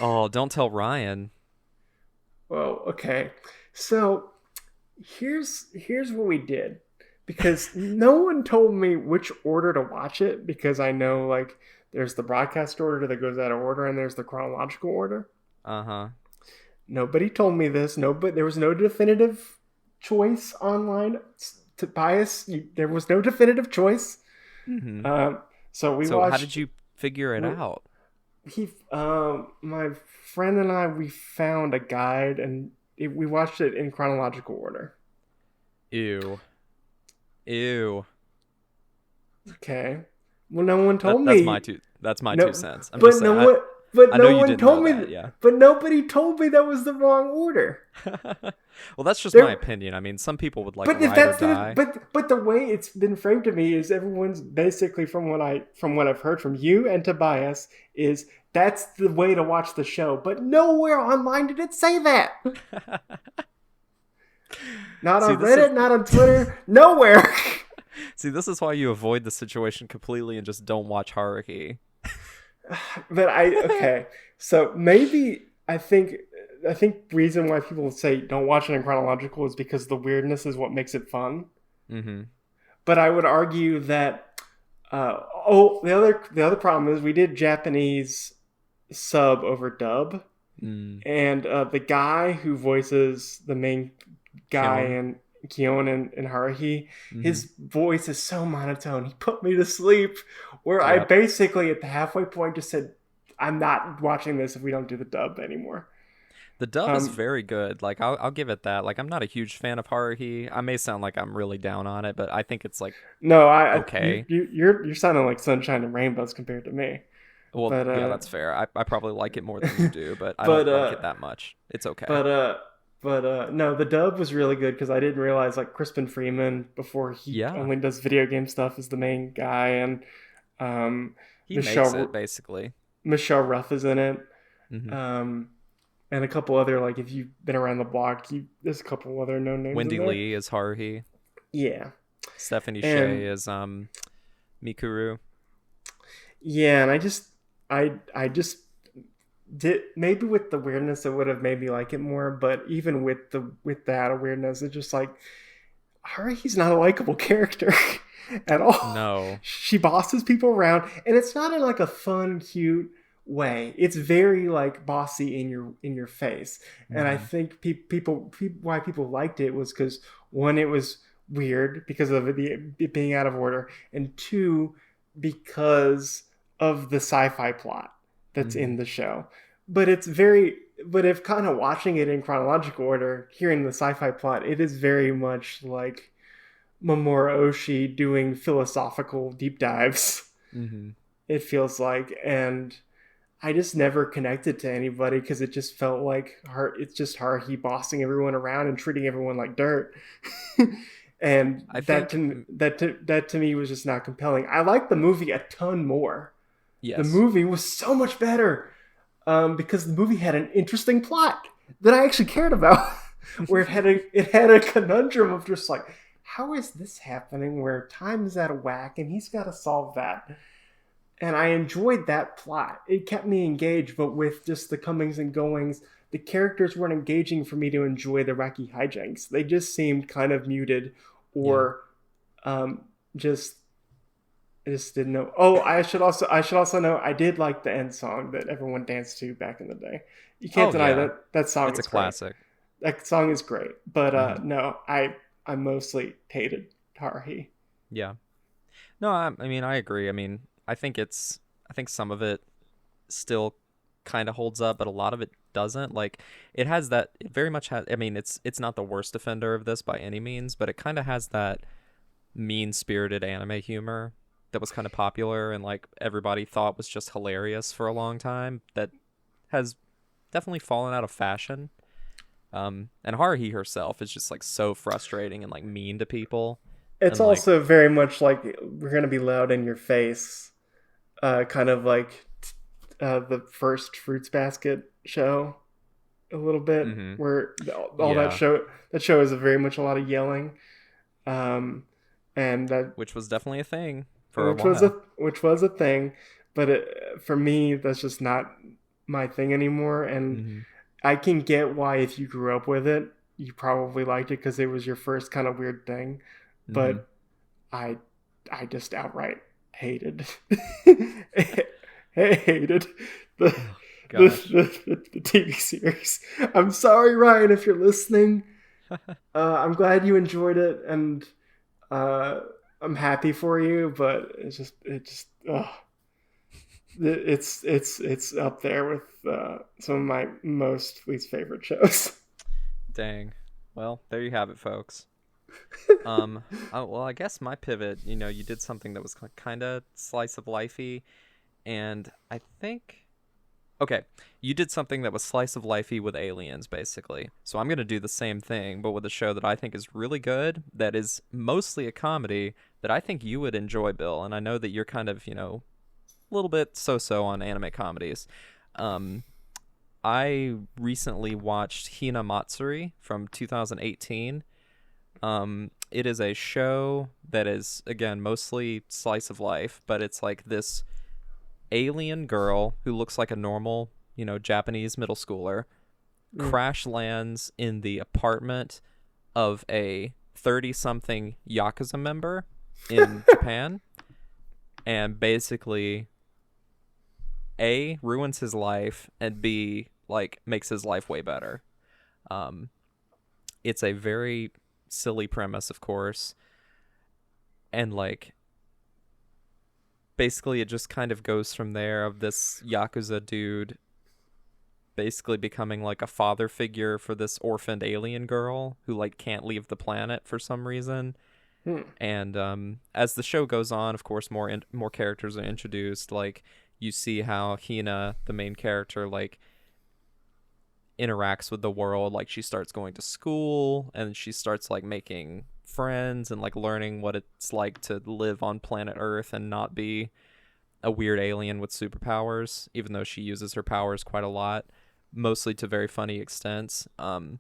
Speaker 1: Oh, don't tell Ryan.
Speaker 2: Well, okay. So here's what we did, because no one told me which order to watch it, because I know like there's the broadcast order that goes out of order and there's the chronological order.
Speaker 1: Uh-huh.
Speaker 2: Nobody told me this. There was no definitive choice online to bias. There was no definitive choice.
Speaker 1: Mm-hmm.
Speaker 2: So watched.
Speaker 1: How did you figure it out?
Speaker 2: My friend and I, we found a guide, and we watched it in chronological order.
Speaker 1: Ew.
Speaker 2: Okay. Well, no one told me.
Speaker 1: That's my 2 cents.
Speaker 2: But no one told me.
Speaker 1: Yeah.
Speaker 2: But nobody told me that was the wrong order.
Speaker 1: Well, that's just my opinion. I mean, some people would like ride or die.
Speaker 2: But the way it's been framed to me is everyone's basically, from what I've heard from you and Tobias, is that's the way to watch the show. But nowhere online did it say that. Not on Reddit, not on Twitter, nowhere.
Speaker 1: See, this is why you avoid the situation completely and just don't watch Haruhi.
Speaker 2: But okay. So maybe I think reason why people say don't watch it in chronological is because the weirdness is what makes it fun.
Speaker 1: Mm-hmm.
Speaker 2: But I would argue that the other problem is we did Japanese sub over dub, and the guy who voices the main guy in Kion and Haruhi, his voice is so monotone. He put me to sleep. Where I basically at the halfway point just said, I'm not watching this if we don't do the dub anymore.
Speaker 1: The dub is
Speaker 2: Um,
Speaker 1: very good. Like I'll give it that. Like I'm not a huge fan of Haruhi. I may sound like I'm really down on it, but I think it's like
Speaker 2: no,
Speaker 1: okay.
Speaker 2: you're sounding like sunshine and rainbows compared to me.
Speaker 1: Well,
Speaker 2: But
Speaker 1: yeah, that's fair. I probably like it more than you do, but I
Speaker 2: but
Speaker 1: don't like it that much. It's okay.
Speaker 2: but no, the dub was really good because I didn't realize like Crispin Freeman before he
Speaker 1: Yeah,
Speaker 2: only does video game stuff is the main guy, and um,
Speaker 1: he makes it
Speaker 2: Michelle
Speaker 1: basically.
Speaker 2: Michelle Ruff is in it.
Speaker 1: Hmm.
Speaker 2: Um, and a couple other like if you've been around the block, there's a couple other known names in
Speaker 1: Wendy
Speaker 2: there.
Speaker 1: Lee is Haruhi.
Speaker 2: Yeah,
Speaker 1: Stephanie
Speaker 2: and
Speaker 1: Shea is Mikuru.
Speaker 2: yeah, and I just did maybe with the weirdness it would have made me like it more, but even with that weirdness, it's just like Haruhi's not a likable character at all.
Speaker 1: No.
Speaker 2: She bosses people around, and it's not in like a fun, cute way. It's very like bossy in your face, and I
Speaker 1: Hmm.
Speaker 2: think why people liked it was because one, it was weird because of it being out of order, and two, because of the sci-fi plot that's
Speaker 1: Hmm.
Speaker 2: in the show. But it's very but if kind of watching it in chronological order, hearing the sci-fi plot, it is very much like Mamoru Oshii doing philosophical deep dives.
Speaker 1: Hmm.
Speaker 2: It feels like, and I just never connected to anybody because it just felt like her. It's just Haruhi bossing everyone around and treating everyone like dirt, and
Speaker 1: I think
Speaker 2: that to me was just not compelling. I liked the movie a ton more. The
Speaker 1: yes.
Speaker 2: movie was so much better because the movie had an interesting plot that I actually cared about, where it had a conundrum of just like, how is this happening? Where time is out of whack, and he's got to solve that. And I enjoyed that plot. It kept me engaged, but with just the comings and goings, the characters weren't engaging for me to enjoy the wacky hijinks. They just seemed kind of muted,
Speaker 1: Yeah.
Speaker 2: or um, just I just didn't know. Oh, I should also know I did like the end song that everyone danced to back in the day. You can't
Speaker 1: Oh
Speaker 2: deny
Speaker 1: yeah.
Speaker 2: that song
Speaker 1: It's a
Speaker 2: is great.
Speaker 1: classic.
Speaker 2: That song is great. But
Speaker 1: Hmm.
Speaker 2: no, I mostly hated Haruhi.
Speaker 1: Yeah. No, I mean I agree. I mean I think some of it still kind of holds up, but a lot of it doesn't. Like it very much has. I mean, it's not the worst offender of this by any means, but it kind of has that mean-spirited anime humor that was kind of popular and like everybody thought was just hilarious for a long time. That has definitely fallen out of fashion. And Haruhi herself is just like so frustrating and like mean to people,
Speaker 2: It's
Speaker 1: and like
Speaker 2: also very much like we're gonna be loud in your face, kind of like the first Fruits Basket show a little bit,
Speaker 1: hmm
Speaker 2: where all
Speaker 1: yeah,
Speaker 2: that show is very much a lot of yelling, um, and that
Speaker 1: which was definitely a thing for a while.
Speaker 2: which was a thing, but for me that's just not my thing anymore, and
Speaker 1: Hmm.
Speaker 2: I can get why if you grew up with it, you probably liked it because it was your first kind of weird thing,
Speaker 1: Hmm.
Speaker 2: but I I just outright hated hated the
Speaker 1: Oh gosh.
Speaker 2: the TV series. I'm sorry, Ryan, if you're listening. I'm glad you enjoyed it, and uh, I'm happy for you. But it's up there with some of my most least favorite shows.
Speaker 1: Dang. Well, there you have it, folks. Well, I guess my pivot, you did something that was kind of slice of lifey, and I think okay, you did something that was slice of lifey with aliens, basically. So I'm gonna do the same thing, but with a show that I think is really good, that is mostly a comedy that I think you would enjoy, Bill. And I know that you're kind of, a little bit so-so on anime comedies. Um, I recently watched Hinamatsuri from 2018. It is a show that is again mostly slice of life, but it's like this alien girl who looks like a normal, Japanese middle schooler
Speaker 2: Mm.
Speaker 1: crash lands in the apartment of a 30-something Yakuza member in Japan and basically A, ruins his life, and B, like makes his life way better. Um, it's a very silly premise, of course, and like basically it just kind of goes from there of this Yakuza dude basically becoming like a father figure for this orphaned alien girl who like can't leave the planet for some reason. And as the show goes on, of course, more characters are introduced. Like you see how Hina, the main character, like interacts with the world. Like she starts going to school and she starts like making friends and like learning what it's like to live on planet Earth and not be a weird alien with superpowers, even though she uses her powers quite a lot, mostly to very funny extents. And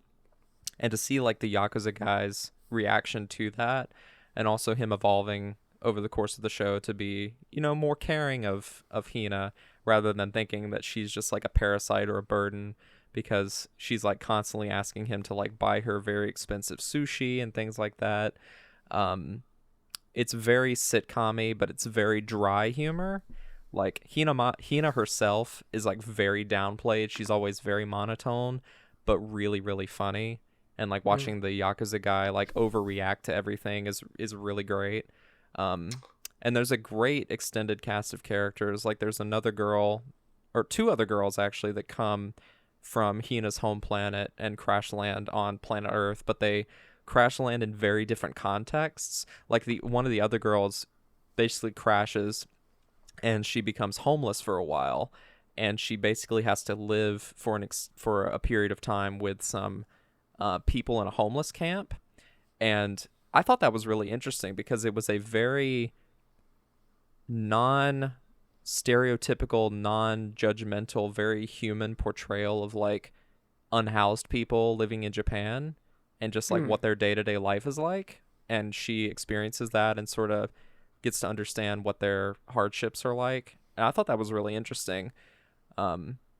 Speaker 1: to see like the Yakuza guy's reaction to that, and also him evolving over the course of the show to be, you know, more caring of Hina, rather than thinking that she's just like a parasite or a burden, because she's like constantly asking him to like buy her very expensive sushi and things like that. It's very sitcom-y, but it's very dry humor. Like Hina herself is like very downplayed. She's always very monotone, but really, really funny. And like watching the Yakuza guy like overreact to everything is really great. And there's a great extended cast of characters. Like there's another girl, or two other girls actually, that come from Hina's home planet and crash land on planet Earth, but they crash land in very different contexts. Like one of the other girls basically crashes and she becomes homeless for a while, and she basically has to live for a period of time with some people in a homeless camp. And I thought that was really interesting because it was a very non-stereotypical, non-judgmental, very human portrayal of like unhoused people living in Japan and just like what their day-to-day life is like. And she experiences that and sort of gets to understand what their hardships are like. And I thought that was really interesting,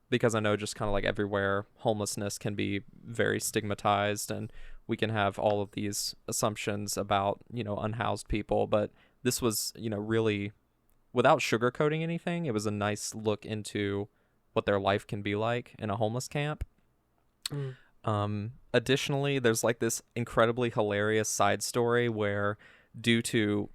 Speaker 1: because I know just kind of like everywhere, homelessness can be very stigmatized, and we can have all of these assumptions about, you know, unhoused people. But this was, you know, really, without sugarcoating anything, it was a nice look into what their life can be like in a homeless camp. Additionally, there's like this incredibly hilarious side story where, due to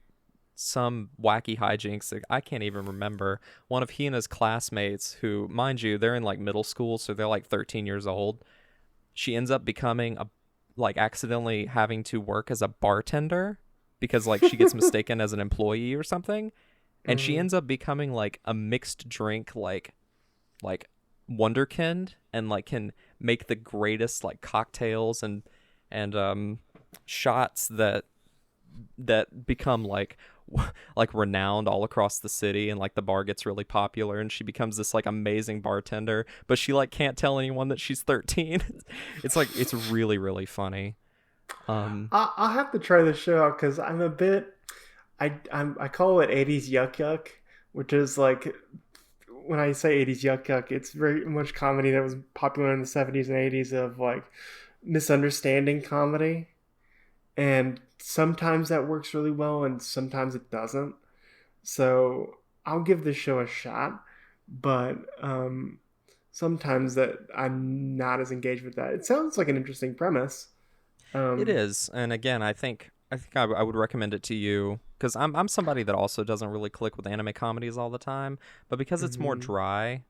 Speaker 1: some wacky hijinks that I can't even remember, one of Hina's classmates, who, mind you, they're in like middle school, so they're like 13 years old, she ends up becoming accidentally having to work as a bartender because like she gets mistaken as an employee or something, and she ends up becoming like a mixed drink like wonderkind, and like can make the greatest like cocktails and shots that become like renowned all across the city, and like the bar gets really popular and she becomes this like amazing bartender, but she like can't tell anyone that she's 13. It's really, really funny.
Speaker 2: I'll have to try this show out because I'm a bit, I call it 80s yuck yuck, which is like, when I say 80s yuck yuck, it's very much comedy that was popular in the 70s and 80s, of like misunderstanding comedy. And sometimes that works really well and sometimes it doesn't. So I'll give this show a shot, but sometimes that I'm not as engaged with that. It sounds like an interesting premise.
Speaker 1: It is, and again, I think I would recommend it to you because I'm somebody that also doesn't really click with anime comedies all the time, but because it's more dry,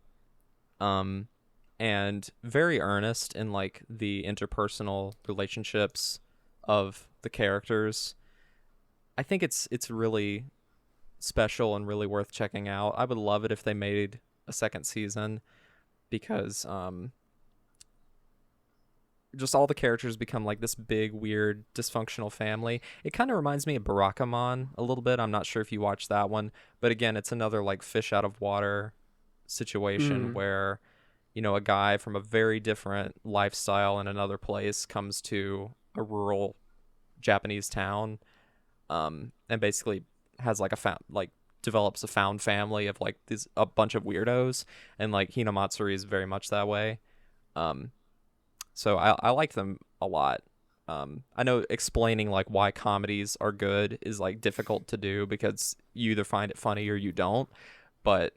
Speaker 1: and very earnest in like the interpersonal relationships of the characters, I think it's really special and really worth checking out. I would love it if they made a second season, because just all the characters become like this big, weird, dysfunctional family. It kind of reminds me of Barakamon a little bit. I'm not sure if you watched that one, but again, it's another like fish out of water situation where, you know, a guy from a very different lifestyle in another place comes to a rural Japanese town, and basically has like develops a found family of like a bunch of weirdos, and like Hinamatsuri is very much that way. So I like them a lot. I know explaining like why comedies are good is like difficult to do because you either find it funny or you don't, but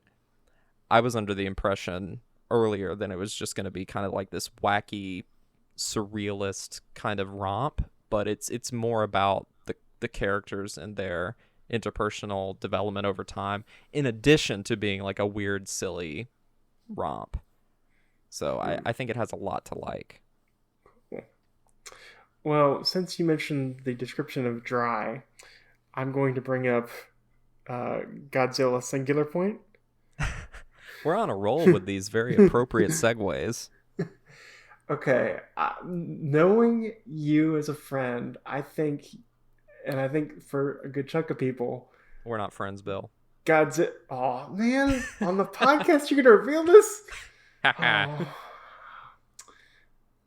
Speaker 1: I was under the impression earlier that it was just going to be kind of like this wacky, surrealist kind of romp, but it's more about the characters and their interpersonal development over time, in addition to being like a weird, silly romp. So I think it has a lot to like.
Speaker 2: Well, since you mentioned the description of dry, I'm going to bring up Godzilla Singular Point.
Speaker 1: We're on a roll with these very appropriate segues.
Speaker 2: Okay, knowing you as a friend, I think for a good chunk of people,
Speaker 1: We're not friends, Bill.
Speaker 2: Godzilla. Oh man, on the podcast you're gonna reveal this? Oh,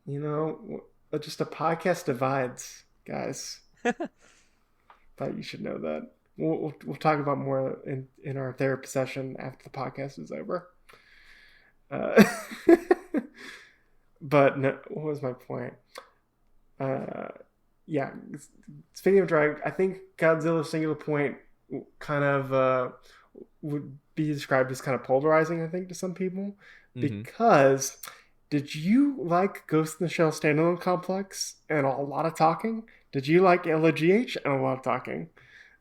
Speaker 2: you know, just a podcast divides, guys. Thought you should know that. We'll talk about more in our therapy session after the podcast is over. Uh, but no, what was my point? Yeah, speaking of drag, I think Godzilla Singular Point kind of would be described as kind of polarizing, I think, to some people. Because did you like Ghost in the Shell standalone complex and a lot of talking? Did you like LOGH and a lot of talking?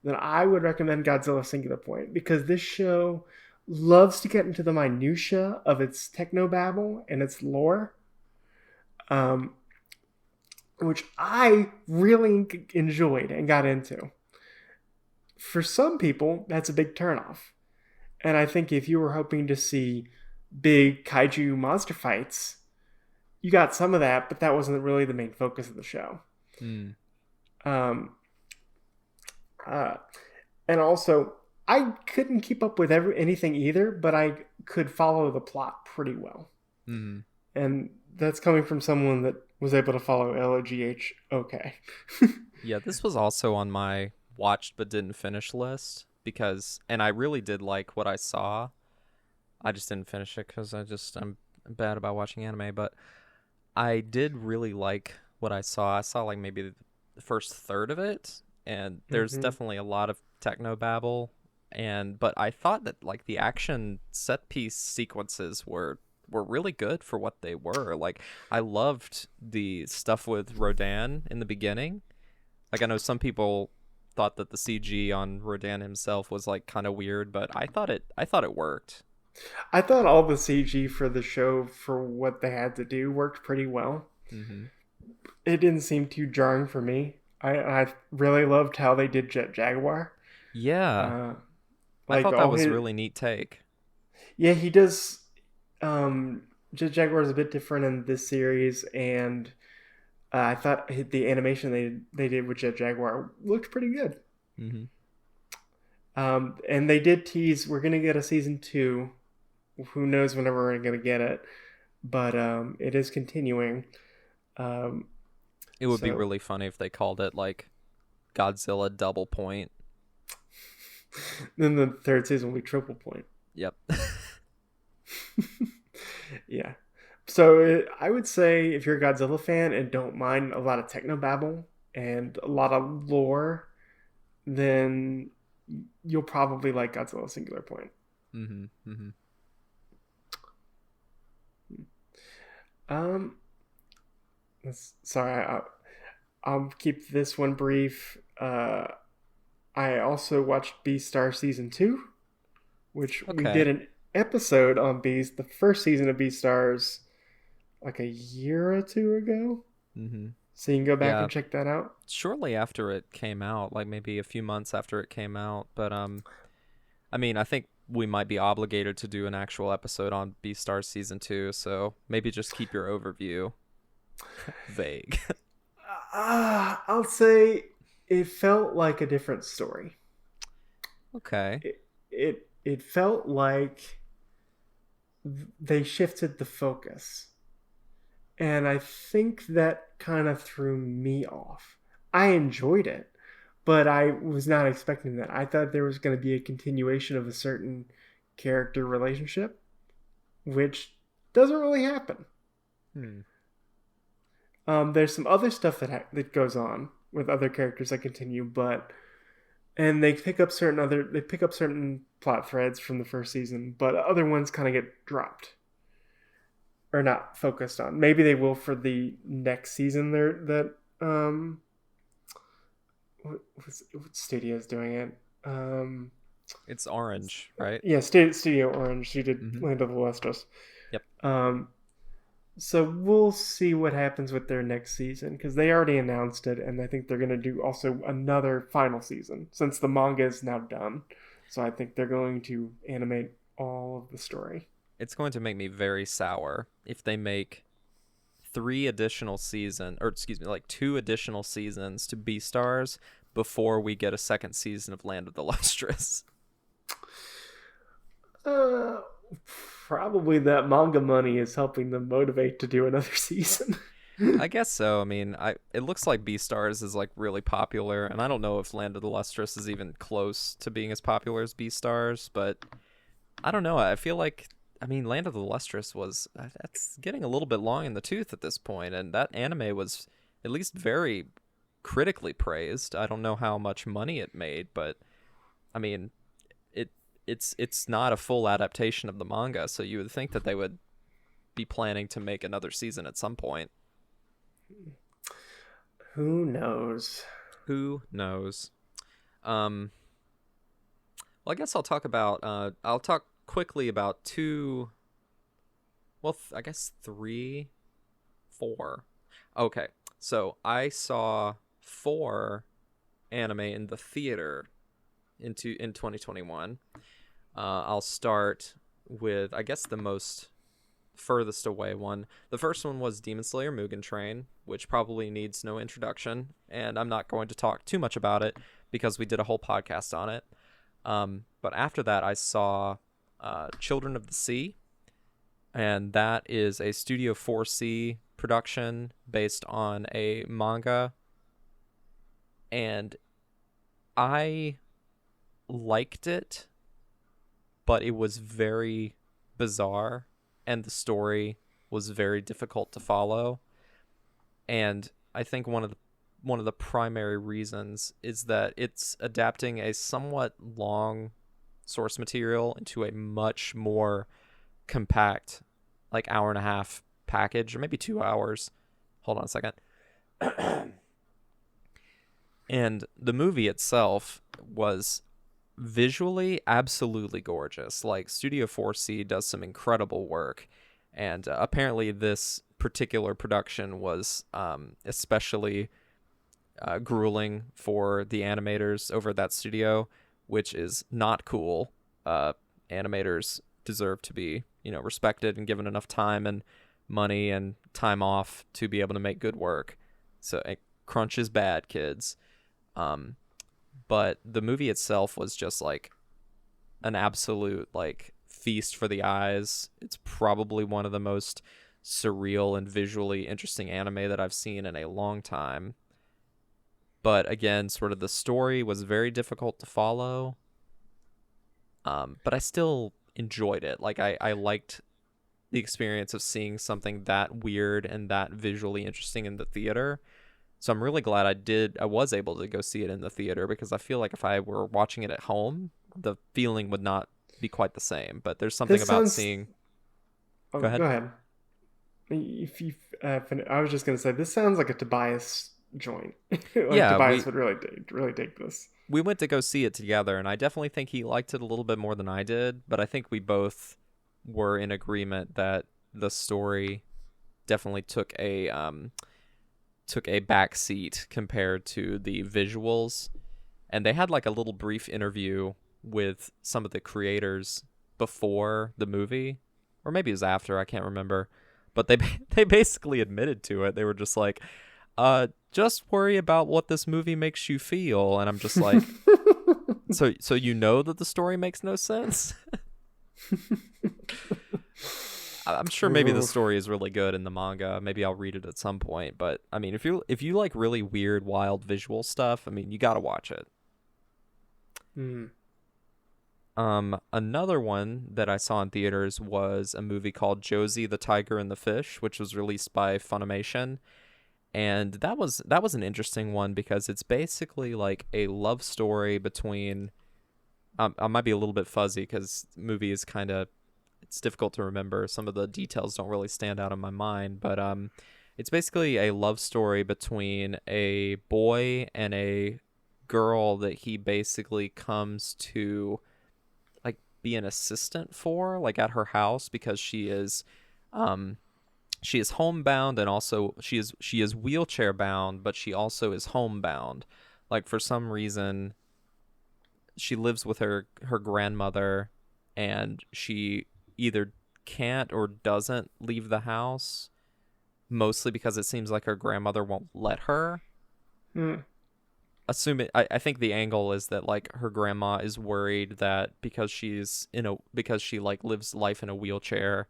Speaker 2: Then I would recommend Godzilla Singular Point, because this show loves to get into the minutia of its technobabble and its lore, which I really enjoyed and got into. For some people, that's a big turnoff. And I think if you were hoping to see big kaiju monster fights, you got some of that, but that wasn't really the main focus of the show. And also, I couldn't keep up with anything either, but I could follow the plot pretty well. And that's coming from someone that was able to follow LOGH okay.
Speaker 1: Yeah, this was also on my watched but didn't finish list and I really did like what I saw. I just didn't finish it because I'm bad about watching anime, but I did really like what I saw. I saw like maybe the first third of it, and there's definitely a lot of technobabble, but I thought that like the action set piece sequences were really good for what they were. Like, I loved the stuff with Rodan in the beginning. Like, I know some people thought that the CG on Rodan himself was like kind of weird, but I thought it worked.
Speaker 2: I thought all the CG for the show, for what they had to do, worked pretty well. It didn't seem too jarring for me. I really loved how they did Jet Jaguar.
Speaker 1: Yeah. I thought that was a really neat take.
Speaker 2: Yeah, he does. Jet Jaguar is a bit different in this series, and I thought the animation they did with Jet Jaguar looked pretty good. And they did tease we're gonna get a season 2. Who knows whenever we're gonna get it, but it is continuing.
Speaker 1: It would be really funny if they called it like Godzilla Double Point.
Speaker 2: Then the third season will be Triple Point.
Speaker 1: Yep.
Speaker 2: Yeah. So I would say if you're a Godzilla fan and don't mind a lot of technobabble and a lot of lore, then you'll probably like Godzilla Singular Point. Sorry, I'll keep this one brief. I also watched Beastar Season 2, which we did an episode on Beast, the first season of Beastars, like a year or two ago. So you can go back and check that out.
Speaker 1: Shortly after it came out, like maybe a few months after it came out. But I mean, I think we might be obligated to do an actual episode on Beastars Season 2, so maybe just keep your overview vague.
Speaker 2: I'll say it felt like a different story.
Speaker 1: Okay.
Speaker 2: It felt like they shifted the focus. And I think that kind of threw me off. I enjoyed it, but I was not expecting that. I thought there was going to be a continuation of a certain character relationship, which doesn't really happen. There's some other stuff that goes on with other characters that continue, and they pick up certain plot threads from the first season, but other ones kind of get dropped or not focused on. Maybe they will for the next season. What studio is doing it?
Speaker 1: It's Orange, right?
Speaker 2: Yeah, Studio Orange. Who did Land of the Lustrous.
Speaker 1: Yep.
Speaker 2: So we'll see what happens with their next season because they already announced it, and I think they're going to do also another final season since the manga is now done. So I think they're going to animate all of the story.
Speaker 1: It's going to make me very sour if they make three additional season, or excuse me, like two additional seasons to Beastars before we get a second season of Land of the Lustrous.
Speaker 2: Uh, Probably that manga money is helping them motivate to do another season.
Speaker 1: I guess so. I mean, it looks like Beastars is like really popular, and I don't know if Land of the Lustrous is even close to being as popular as Beastars, but I don't know. I feel like, I mean, Land of the Lustrous was that's getting a little bit long in the tooth at this point, and that anime was at least very critically praised. I don't know how much money it made, but I mean, it's not a full adaptation of the manga, so you would think that they would be planning to make another season at some point.
Speaker 2: Who knows?
Speaker 1: Who knows? Um, well, I guess I'll talk quickly about two. Well, I guess three, four. Okay, so I saw four anime in the theater in 2021. I'll start with, I guess, the most furthest away one. The first one was Demon Slayer Mugen Train, which probably needs no introduction, and I'm not going to talk too much about it because we did a whole podcast on it. But after that, I saw Children of the Sea, and that is a Studio 4C production based on a manga, and I liked it, but it was very bizarre, and the story was very difficult to follow. And I think one of the primary reasons is that it's adapting a somewhat long source material into a much more compact, like hour and a half package, or maybe 2 hours. Hold on a second. And the movie itself was visually absolutely gorgeous. Like, Studio 4C does some incredible work, and apparently this particular production was especially grueling for the animators over at that studio, which is not cool. Animators deserve to be, respected and given enough time and money and time off to be able to make good work. So crunch is bad, kids. But the movie itself was just like an absolute like feast for the eyes. It's probably one of the most surreal and visually interesting anime that I've seen in a long time. But again, sort of the story was very difficult to follow. But I still enjoyed it. Like, I liked the experience of seeing something that weird and that visually interesting in the theater. So I'm really glad I was able to go see it in the theater, because I feel like if I were watching it at home, the feeling would not be quite the same. But there's something
Speaker 2: This
Speaker 1: about
Speaker 2: sounds.
Speaker 1: seeing.
Speaker 2: Oh,
Speaker 1: Go ahead.
Speaker 2: go ahead. If you, I was just gonna say this sounds like a Tobias joint. Like
Speaker 1: Yeah,
Speaker 2: Tobias would really dig this.
Speaker 1: we went to go see it together, and I definitely think he liked it a little bit more than I did. But I think we both were in agreement that the story definitely took a back seat compared to the visuals. And they had like a little brief interview with some of the creators before the movie, or maybe it was after, I can't remember. But they basically admitted to it. They were just like, just worry about what this movie makes you feel. And I'm just like, so you know that the story makes no sense? I'm sure maybe the story is really good in the manga. Maybe I'll read it at some point. But I mean, if you like really weird, wild visual stuff, I mean, you got to watch it. Another one that I saw in theaters was a movie called Josie the Tiger and the Fish, which was released by Funimation. And that was an interesting one because it's basically like a love story between I might be a little bit fuzzy because the movie is kind of, it's difficult to remember. Some of the details don't really stand out in my mind, but it's basically a love story between a boy and a girl that he basically comes to like be an assistant for, like at her house, because she is she is homebound, and also she is wheelchair bound, but she also is homebound. Like, for some reason, she lives with her grandmother, and she either can't or doesn't leave the house, mostly because it seems like her grandmother won't let her.
Speaker 2: Mm.
Speaker 1: I think the angle is that, like, her grandma is worried that because she like lives life in a wheelchair,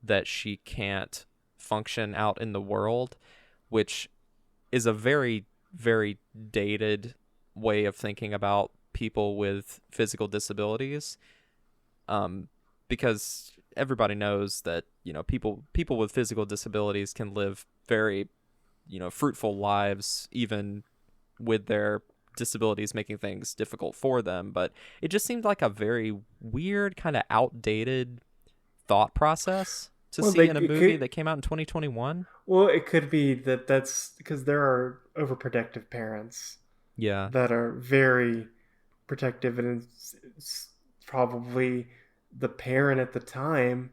Speaker 1: that she can't function out in the world, which is a very, very dated way of thinking about people with physical disabilities. Because everybody knows that, people with physical disabilities can live very, fruitful lives, even with their disabilities making things difficult for them. But it just seemed like a very weird, kind of outdated thought process to see in a movie that came out in 2021.
Speaker 2: Well, it could be that's because there are overprotective parents.
Speaker 1: Yeah.
Speaker 2: That are very protective, and it's probably the parent at the time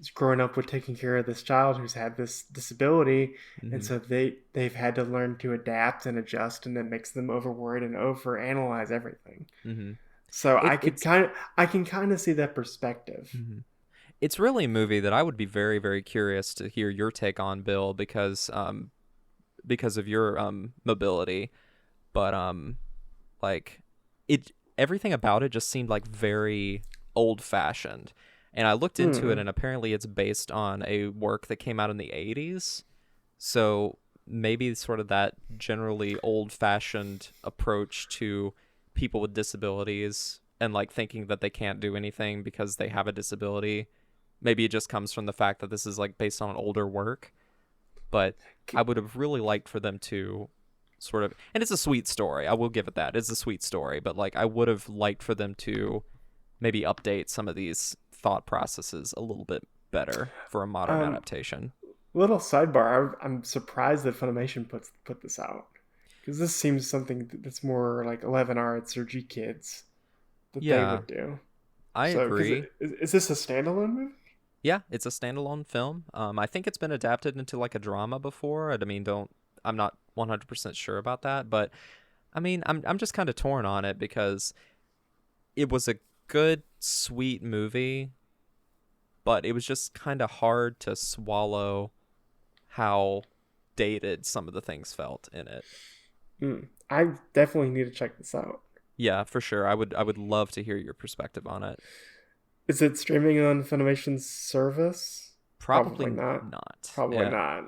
Speaker 2: is growing up with taking care of this child who's had this disability, and so they've had to learn to adapt and adjust, and that makes them over worried and over analyze everything. So I can kind of see that perspective.
Speaker 1: It's really a movie that I would be very, very curious to hear your take on, Bill, because of your mobility. But like, everything about it just seemed like very old fashioned. And I looked into it, and apparently it's based on a work that came out in the 80s. So maybe sort of that generally old fashioned approach to people with disabilities, and like thinking that they can't do anything because they have a disability. Maybe it just comes from the fact that this is like based on an older work. But I would have really liked for them to sort of, and it's a sweet story, I will give it that, it's a sweet story, but like I would have liked for them to maybe update some of these thought processes a little bit better for a modern adaptation.
Speaker 2: Little sidebar, I'm surprised that Funimation put this out, because this seems something that's more like 11 Arts or G Kids that they would do.
Speaker 1: I agree.
Speaker 2: Is this a standalone movie?
Speaker 1: Yeah, it's a standalone film. I think it's been adapted into like a drama before. I'm not 100% sure about that, but I mean, I'm just kind of torn on it, because it was a good, sweet movie, but it was just kind of hard to swallow how dated some of the things felt in it.
Speaker 2: I definitely need to check this out.
Speaker 1: Yeah, for sure. I would love to hear your perspective on it.
Speaker 2: Is it streaming on Funimation's service?
Speaker 1: Probably not.
Speaker 2: Probably not.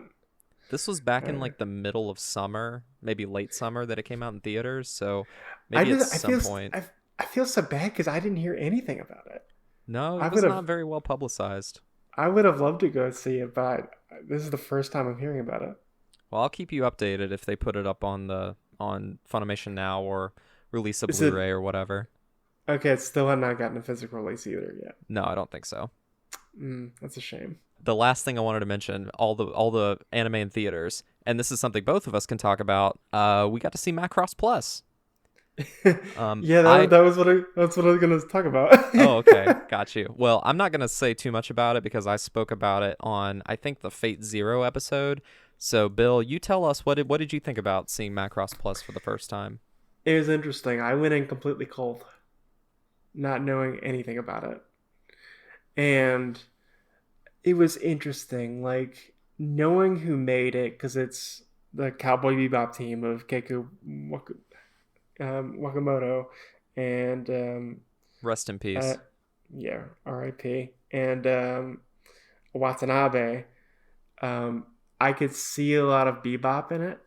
Speaker 1: This was back in like the middle of summer, maybe late summer, that it came out in theaters. So maybe at some point.
Speaker 2: I feel so bad because I didn't hear anything about it.
Speaker 1: No, it was not very well publicized.
Speaker 2: I would have loved to go see it, but this is the first time I'm hearing about it.
Speaker 1: Well, I'll keep you updated if they put it up on Funimation Now or release a Blu-ray or whatever.
Speaker 2: Okay, it still had not gotten a physical release either yet.
Speaker 1: No, I don't think so.
Speaker 2: That's a shame.
Speaker 1: The last thing I wanted to mention, all the anime in theaters, and this is something both of us can talk about. We got to see Macross Plus.
Speaker 2: Yeah, that's what I was going to talk about.
Speaker 1: Oh, okay, got you. Well, I'm not going to say too much about it because I spoke about it on, I think, the Fate Zero episode. So, Bill, you tell us, what did you think about seeing Macross Plus for the first time?
Speaker 2: It was interesting. I went in completely cold, not knowing anything about it, and it was interesting, like knowing who made it, because it's the Cowboy Bebop team of Keiko Wakamoto and
Speaker 1: rest in peace.
Speaker 2: Yeah, R.I.P. and Watanabe. I could see a lot of bebop in it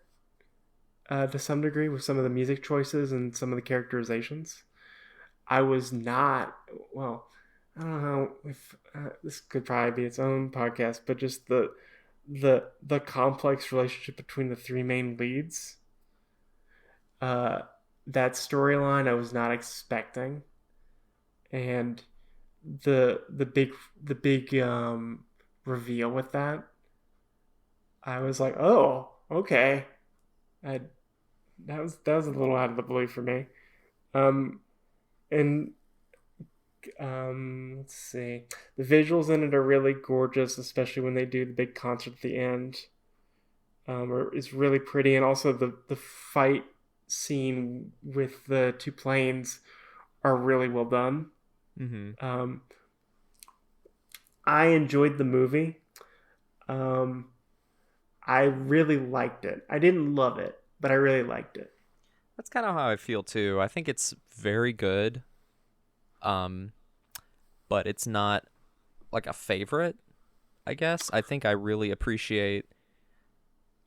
Speaker 2: to some degree with some of the music choices and some of the characterizations. I was not, well, I don't know if this could probably be its own podcast, but just the complex relationship between the three main leads. That storyline I was not expecting, and the big reveal with that, I was like, oh, okay. That was a little out of the blue for me. And Let's see. The visuals in it are really gorgeous, especially when they do the big concert at the end. It's really pretty, and also the fight scene with the two planes are really well done.
Speaker 1: Mm-hmm.
Speaker 2: I enjoyed the movie. I really liked it. I didn't love it, but I really liked it.
Speaker 1: That's kind of how I feel too. I think it's very good, but it's not like a favorite, I guess. I think I really appreciate.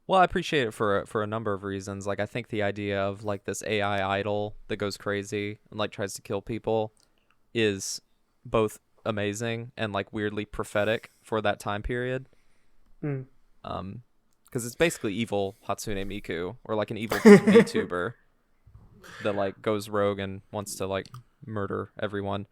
Speaker 1: Well, I appreciate it for a number of reasons. Like I think the idea of like this AI idol that goes crazy and like tries to kill people is both amazing and like weirdly prophetic for that time period.
Speaker 2: Mm.
Speaker 1: Because it's basically evil Hatsune Miku or like an evil VTuber that like goes rogue and wants to like murder everyone,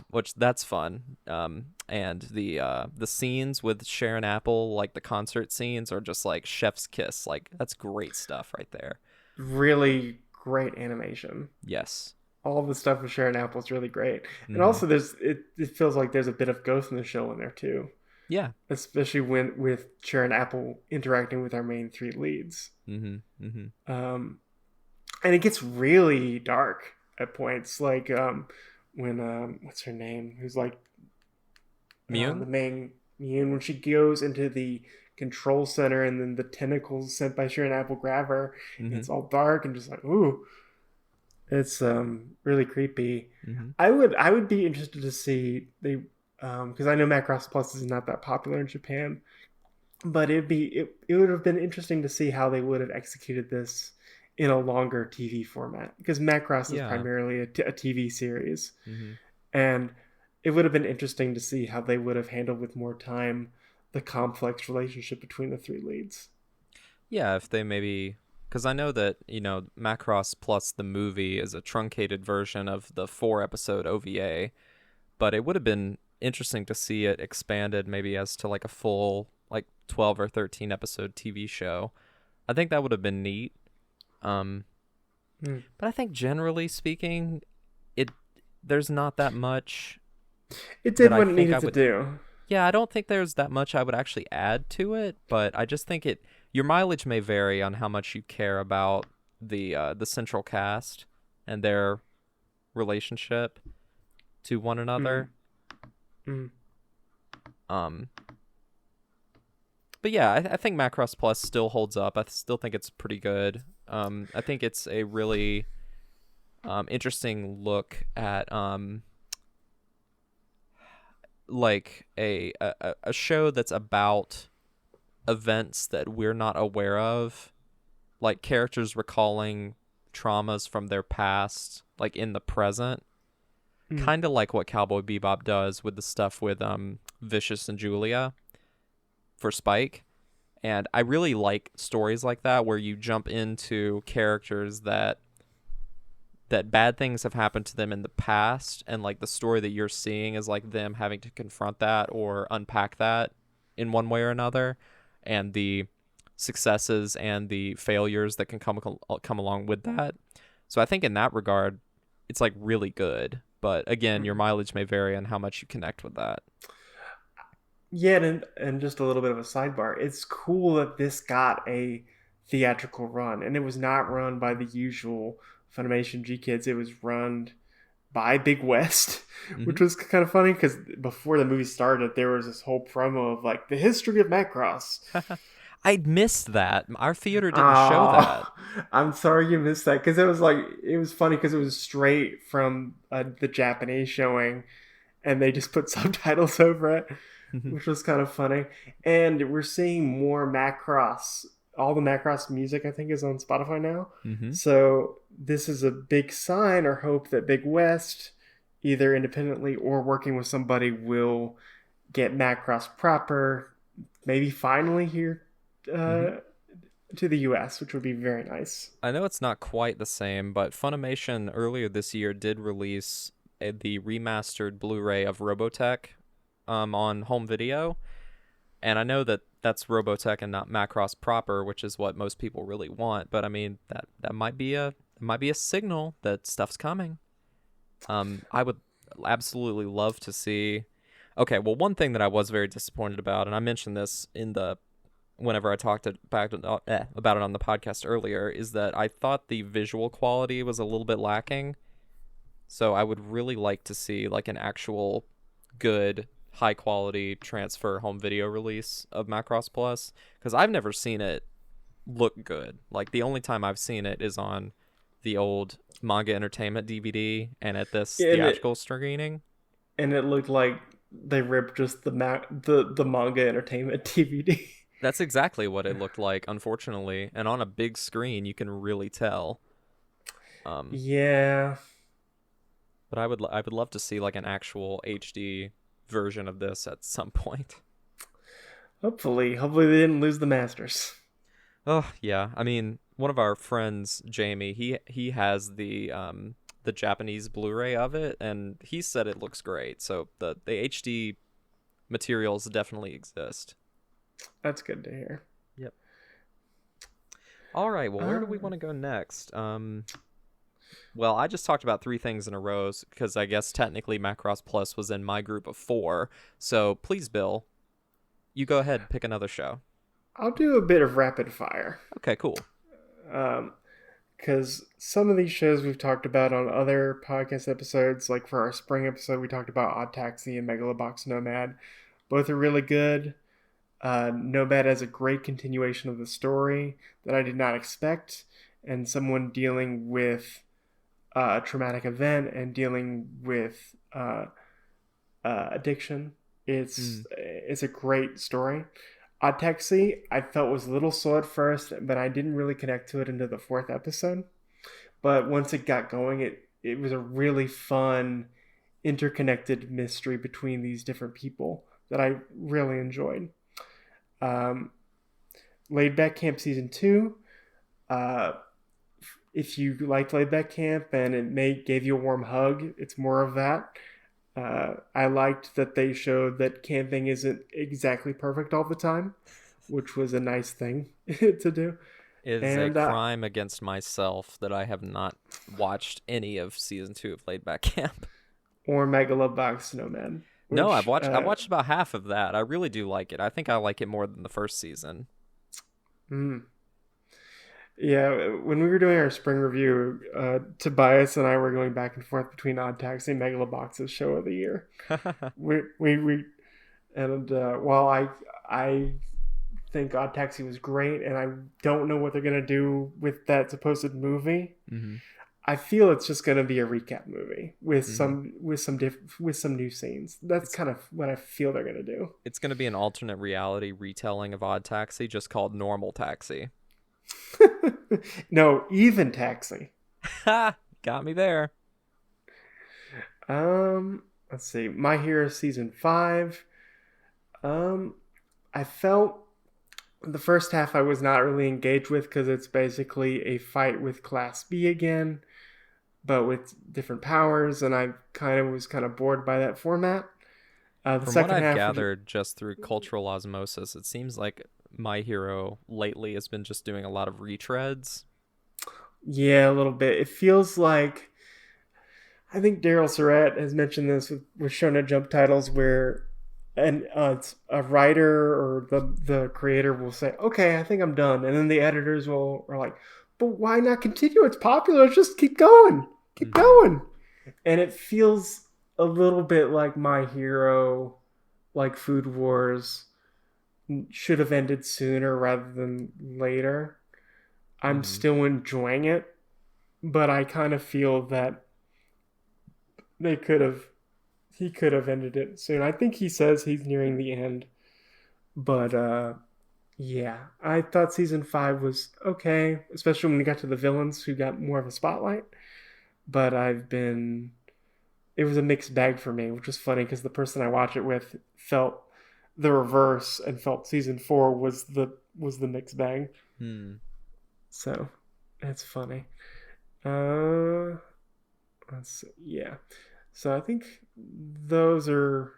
Speaker 1: which that's fun. And the scenes with Sharon Apple, like the concert scenes, are just like chef's kiss. Like that's great stuff right there.
Speaker 2: Really great animation.
Speaker 1: Yes.
Speaker 2: All the stuff with Sharon Apple is really great, and
Speaker 1: Mm-hmm.
Speaker 2: also it feels like there's a bit of Ghost in the Shell in there too.
Speaker 1: Yeah.
Speaker 2: Especially when with Sharon Apple interacting with our main three leads.
Speaker 1: Mm-hmm. Mm-hmm.
Speaker 2: And it gets really dark at points, like when what's her name? Who's like the
Speaker 1: Mune?
Speaker 2: main Mune, when she goes into the control center and then the tentacles sent by Sharon Apple grab her. And
Speaker 1: Mm-hmm.
Speaker 2: it's all dark and just like ooh, it's really creepy.
Speaker 1: Mm-hmm.
Speaker 2: I would be interested to see they because I know Macross Plus is not that popular in Japan, but it would have been interesting to see how they would have executed this in a longer TV format, because Macross is
Speaker 1: Yeah.
Speaker 2: primarily a TV series,
Speaker 1: Mm-hmm.
Speaker 2: and it would have been interesting to see how they would have handled with more time the complex relationship between the three leads.
Speaker 1: Yeah, if they maybe, because I know that Macross Plus the movie is a truncated version of the 4 episode OVA, but it would have been interesting to see it expanded maybe as to like a full like 12 or 13 episode TV show. I think that would have been neat. But I think generally speaking, it there's not that much
Speaker 2: It
Speaker 1: that
Speaker 2: did
Speaker 1: I
Speaker 2: what it
Speaker 1: think I
Speaker 2: needed to
Speaker 1: would.
Speaker 2: do.
Speaker 1: Yeah, I don't think there's that much I would actually add to it, but I just think your mileage may vary on how much you care about the central cast and their relationship to one
Speaker 2: Mm.
Speaker 1: another.
Speaker 2: Mm.
Speaker 1: Um, but yeah, I think Macross Plus still holds up. I still think it's pretty good. I think it's a really interesting look at like a show that's about events that we're not aware of, like characters recalling traumas from their past, like in the present,
Speaker 2: Mm.
Speaker 1: kind of like what Cowboy Bebop does with the stuff with Vicious and Julia for Spike. And I really like stories like that where you jump into characters that bad things have happened to them in the past, and like the story that you're seeing is like them having to confront that or unpack that in one way or another, and the successes and the failures that can come along with that. So I think in that regard it's like really good, but again, your
Speaker 2: Mm.
Speaker 1: mileage may vary on how much you connect with that.
Speaker 2: Yeah, and just a little bit of a sidebar. It's cool that this got a theatrical run, and it was not run by the usual Funimation G Kids. It was run by Big West, which
Speaker 1: Hmm.
Speaker 2: was kind of funny because before the movie started, there was this whole promo of like the history of Macross.
Speaker 1: I'd missed that. Our theater didn't show that.
Speaker 2: Oh, I'm sorry you missed that, because it was funny because it was straight from the Japanese showing, and they just put subtitles over it, which was kind of funny. And we're seeing more Macross. All the Macross music, I think, is on Spotify now.
Speaker 1: Hmm.
Speaker 2: So this is a big sign or hope that Big West, either independently or working with somebody, will get Macross proper, maybe finally here
Speaker 1: Hmm.
Speaker 2: uh, to the US, which would be very nice.
Speaker 1: I know it's not quite the same, but Funimation earlier this year did release the remastered Blu-ray of Robotech on home video, and I know that that's Robotech and not Macross proper, which is what most people really want. But I mean that might be a signal that stuff's coming. I would absolutely love to see. Okay, well, one thing that I was very disappointed about, and I mentioned this whenever I talked about it on the podcast earlier, is that I thought the visual quality was a little bit lacking. So I would really like to see like an actual good, high quality transfer home video release of Macross Plus, because I've never seen it look good. Like the only time I've seen it is on the old Manga Entertainment DVD and at this
Speaker 2: and it
Speaker 1: theatrical screening.
Speaker 2: and it looked like they ripped just the manga entertainment DVD.
Speaker 1: That's exactly what it looked like, unfortunately. And on a big screen, you can really tell.
Speaker 2: Yeah.
Speaker 1: But I would love to see like an actual HD version of this at some point.
Speaker 2: Hopefully they didn't lose the masters.
Speaker 1: Oh yeah, I mean, one of our friends, Jamie, he has the Japanese Blu-ray of it, and he said it looks great. So the HD materials definitely exist.
Speaker 2: That's good to hear.
Speaker 1: Yep. All right. Well, where do we want to go next? Well, I just talked about 3 things in a row because I guess technically Macross Plus was in my group of 4. So please, Bill, you go ahead and pick another show.
Speaker 2: I'll do a bit of rapid fire.
Speaker 1: Okay, cool.
Speaker 2: Because some of these shows we've talked about on other podcast episodes, like for our spring episode, we talked about Odd Taxi and Megalobox Nomad. Both are really good. Nomad has a great continuation of the story that I did not expect, and someone dealing with a traumatic event and dealing with addiction. It's a great story. Odd Taxi, I felt was a little slow at first, but I didn't really connect to it into the 4th episode. But once it got going, it was a really fun, interconnected mystery between these different people that I really enjoyed. Laid Back Camp Season 2. If you liked Laid Back Camp and it gave you a warm hug, it's more of that. I liked that they showed that camping isn't exactly perfect all the time, which was a nice thing to do.
Speaker 1: It is a crime against myself that I have not watched any of Season 2 of Laid Back Camp.
Speaker 2: Or Megalobox Nomad.
Speaker 1: No, I've watched about half of that. I really do like it. I think I like it more than the first season.
Speaker 2: Yeah, when we were doing our spring review, Tobias and I were going back and forth between Odd Taxi and Megalobox's show of the year. While I think Odd Taxi was great, and I don't know what they're gonna do with that supposed movie. Mm-hmm. I feel it's just gonna be a recap movie with some new scenes. That's kind of what I feel they're gonna do.
Speaker 1: It's gonna be an alternate reality retelling of Odd Taxi, just called Normal Taxi.
Speaker 2: No, Even Taxi.
Speaker 1: Got me there.
Speaker 2: Let's see. My Hero Season 5. I felt the first half I was not really engaged with because it's basically a fight with Class B again, but with different powers, and I was kind of bored by that format.
Speaker 1: From what I've gathered just through cultural osmosis, it seems like My Hero lately has been just doing a lot of retreads.
Speaker 2: Yeah, a little bit. It feels like, I think Daryl Surratt has mentioned this with Shonen Jump titles where it's a writer or the creator will say, okay, I think I'm done. And then the editors are like, but why not continue? It's popular. Just keep going. Keep going. And it feels a little bit like My Hero, like Food Wars, should have ended sooner rather than later. I'm still enjoying it, but I kind of feel that he could have ended it soon. I think he says he's nearing the end, but yeah, I thought season 5 was okay, especially when we got to the villains who got more of a spotlight. But it was a mixed bag for me, which was funny because the person I watch it with felt the reverse and felt season 4 was the mixed bag. So it's funny. Let's see. Yeah. So I think those are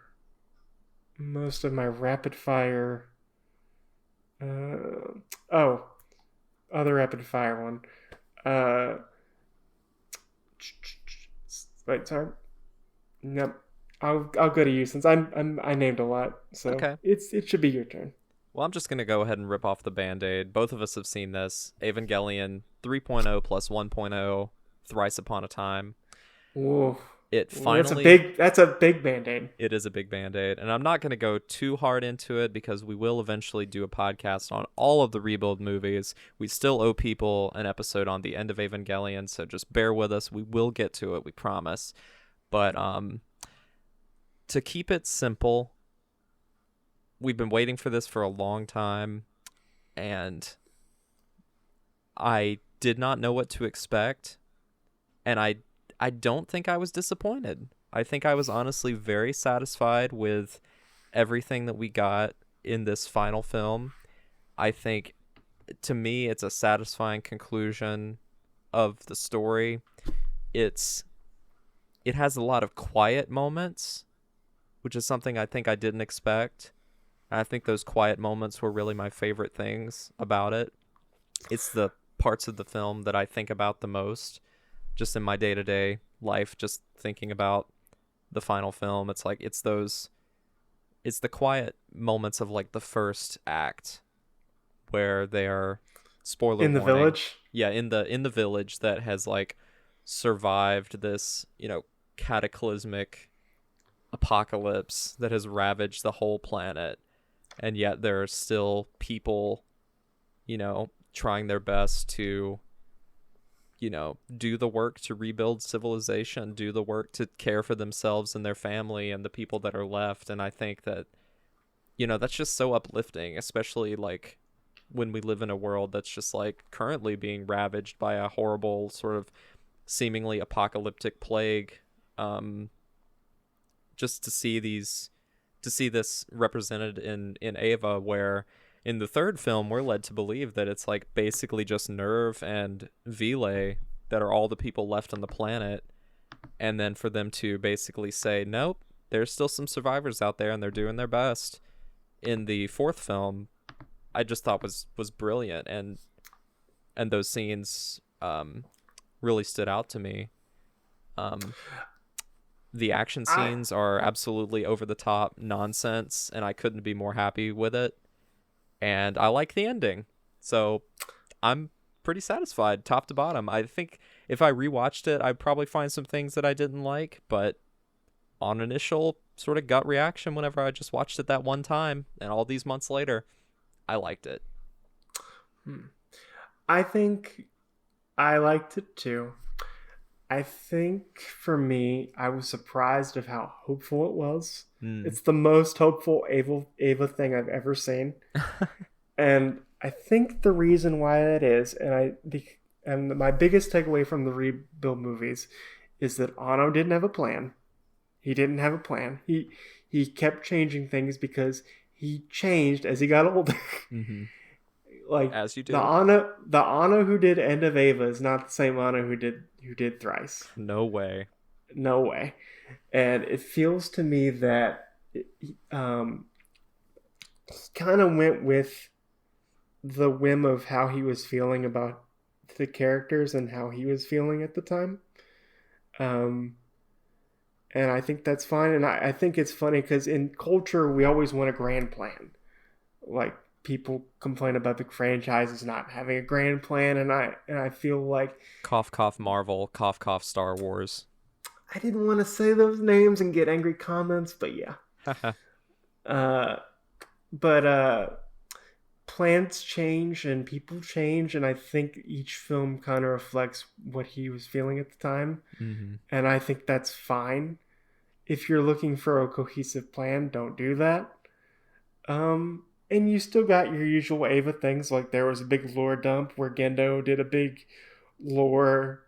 Speaker 2: most of my rapid fire. Other rapid fire one. Wait, sorry. Yep. I'll go to you since I named a lot, so
Speaker 1: Okay.
Speaker 2: it should be your turn.
Speaker 1: Well, I'm just going to go ahead and rip off the Band-Aid. Both of us have seen this. Evangelion 3.0 plus 1.0, Thrice Upon a Time.
Speaker 2: Whoa.
Speaker 1: It
Speaker 2: Well,
Speaker 1: finally...
Speaker 2: that's a big band-aid.
Speaker 1: It is a big Band-Aid, and I'm not going to go too hard into it because we will eventually do a podcast on all of the Rebuild movies. We still owe people an episode on the end of Evangelion, so just bear with us. We will get to it, we promise. But to keep it simple, we've been waiting for this for a long time, and I did not know what to expect, and I don't think I was disappointed. I think I was honestly very satisfied with everything that we got in this final film. I think, to me, it's a satisfying conclusion of the story. It has a lot of quiet moments, which is something I think I didn't expect. I think those quiet moments were really my favorite things about it. It's the parts of the film that I think about the most, just in my day-to-day life, just thinking about the final film. It's like, it's the quiet moments of like the first act where they are, spoiler
Speaker 2: In the
Speaker 1: warning.
Speaker 2: village?
Speaker 1: Yeah, in the village that has like survived this, cataclysmic apocalypse that has ravaged the whole planet. And yet there are still people, trying their best to, do the work to rebuild civilization, do the work to care for themselves and their family and the people that are left. And I think that, that's just so uplifting, especially like when we live in a world that's just like currently being ravaged by a horrible sort of seemingly apocalyptic plague. Just to see this represented in Eva, where in the third film we're led to believe that it's like basically just Nerve and Vile that are all the people left on the planet, and then for them to basically say, nope, there's still some survivors out there and they're doing their best in the fourth film, I just thought was brilliant, and those scenes really stood out to me. The action scenes are absolutely over the top nonsense, and I couldn't be more happy with it. And I like the ending. So I'm pretty satisfied top to bottom. I think if I rewatched it, I'd probably find some things that I didn't like, but on initial sort of gut reaction whenever I just watched it that one time and all these months later, I liked it.
Speaker 2: I think I liked it too. I think for me, I was surprised of how hopeful it was. It's the most hopeful Ava thing I've ever seen. And I think the reason why that is, and my biggest takeaway from the Rebuild movies is that Anno didn't have a plan. He didn't have a plan. He kept changing things because he changed as he got older.
Speaker 1: Mm-hmm.
Speaker 2: Like,
Speaker 1: as you do.
Speaker 2: The Anno who did End of Ava is not the same Anno who did Thrice.
Speaker 1: No way.
Speaker 2: No way. And it feels to me that he kind of went with the whim of how he was feeling about the characters and how he was feeling at the time. And I think that's fine. And I think it's funny because in culture, we always want a grand plan. Like, people complain about the franchises not having a grand plan, and I feel like
Speaker 1: cough cough Marvel, cough cough Star Wars.
Speaker 2: I didn't want to say those names and get angry comments, but yeah. Plans change and people change, and I think each film kind of reflects what he was feeling at the time.
Speaker 1: Mm-hmm.
Speaker 2: And I think that's fine. If you're looking for a cohesive plan, don't do that. And you still got your usual Ava things, like there was a big lore dump where Gendo did a big lore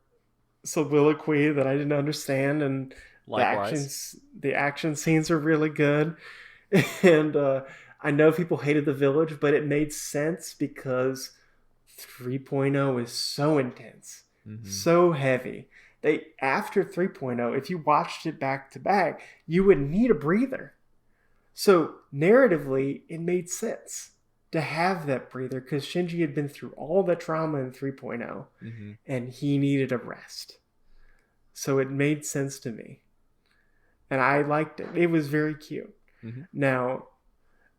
Speaker 2: soliloquy that I didn't understand, and
Speaker 1: likewise,
Speaker 2: the action scenes are really good. And I know people hated the village, but it made sense because 3.0 is so intense, so heavy. After 3.0, if you watched it back to back, you would need a breather. So narratively, it made sense to have that breather because Shinji had been through all the trauma in 3.0 and he needed a rest. So it made sense to me. and I liked it. It was very cute.
Speaker 1: Mm-hmm.
Speaker 2: Now,